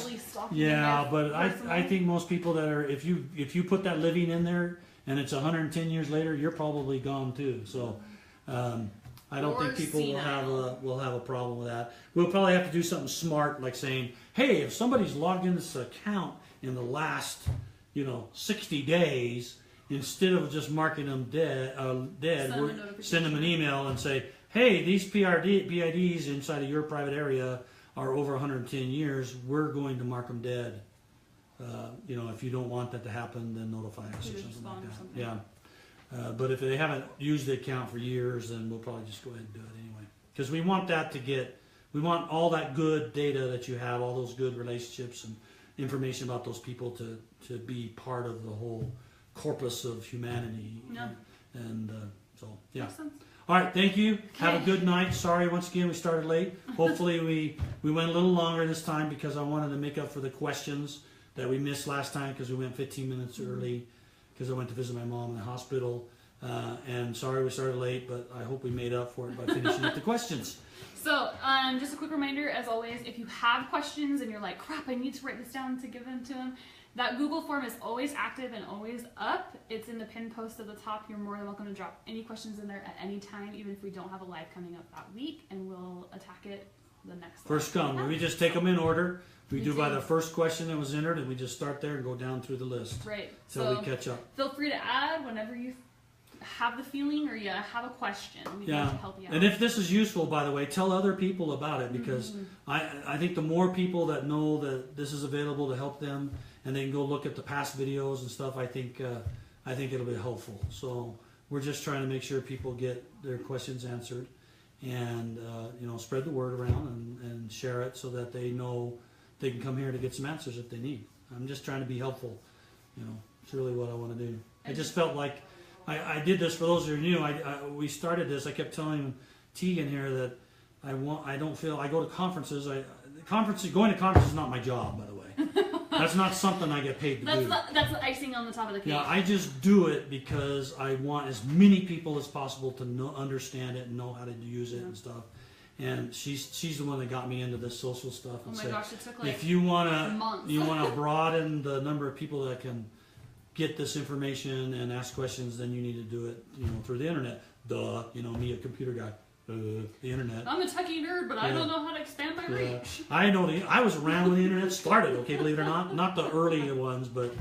S2: think most people that are, if you put that living in there and it's 110 years later, you're probably gone too. So I don't think people will have a problem with that. We'll probably have to do something smart, like saying, hey, if somebody's logged in this account in the last 60 days, instead of just marking them dead, send them an email and say, hey, these PIDs inside of your private area are over 110 years. We're going to mark them dead. If you don't want that to happen, then notify us or something like that. Yeah. But if they haven't used the account for years, then we'll probably just go ahead and do it anyway. Because we want that we want all that good data that you have, all those good relationships and information about those people to be part of the whole corpus of humanity.
S1: Yeah.
S2: And so, yeah.
S1: Makes sense.
S2: All right, thank you.
S1: Okay.
S2: Have a good night. Sorry, once again, we started late. Hopefully we went a little longer this time because I wanted to make up for the questions that we missed last time because we went 15 minutes early because I went to visit my mom in the hospital. And sorry we started late, but I hope we made up for it by finishing up the questions.
S1: So, just a quick reminder, as always, if you have questions and you're like, crap, I need to write this down to give them to him, that Google form is always active and always up. It's in the pinned post at the top. You're more than welcome to drop any questions in there at any time, even if we don't have a live coming up that week, and we'll attack it the next
S2: First come. We just take them in order. We do by the first question that was entered, and we just start there and go down through the list.
S1: Right.
S2: Till we catch up.
S1: Feel free to add whenever you have the feeling or you have a question. We'd love to help you out.
S2: And if this is useful, by the way, tell other people about it, because I think the more people that know that this is available to help them, and they can go look at the past videos and stuff, I think it'll be helpful. So we're just trying to make sure people get their questions answered, and spread the word around and share it so that they know they can come here to get some answers if they need. I'm just trying to be helpful. It's really what I want to do. I just felt like I did this for those who are new. We started this. I kept telling Tegan here that I go to conferences. Going to conferences is not my job, by the way. That's not something I get paid to do.
S1: That's the icing on the top of the cake.
S2: Yeah, I just do it because I want as many people as possible to understand it and know how to use it and stuff. And she's the one that got me into this social stuff. And
S1: oh my gosh, it took like
S2: if you want
S1: months.
S2: to broaden the number of people that can get this information and ask questions, then you need to do it, through the internet. Duh, me, a computer guy. The internet.
S1: I'm a techie nerd, but I don't know how to expand my reach.
S2: I know I was around when the internet started. Okay, believe it or not the early ones, but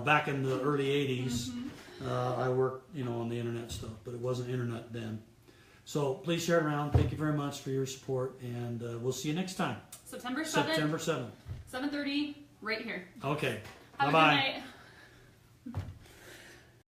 S2: back in the early '80s, I worked on the internet stuff, but it wasn't internet then. So please share it around. Thank you very much for your support, and we'll see you next time.
S1: September 7th.
S2: September 7th.
S1: 7:30, right here.
S2: Okay.
S1: Have
S2: Bye-bye.
S1: a good night.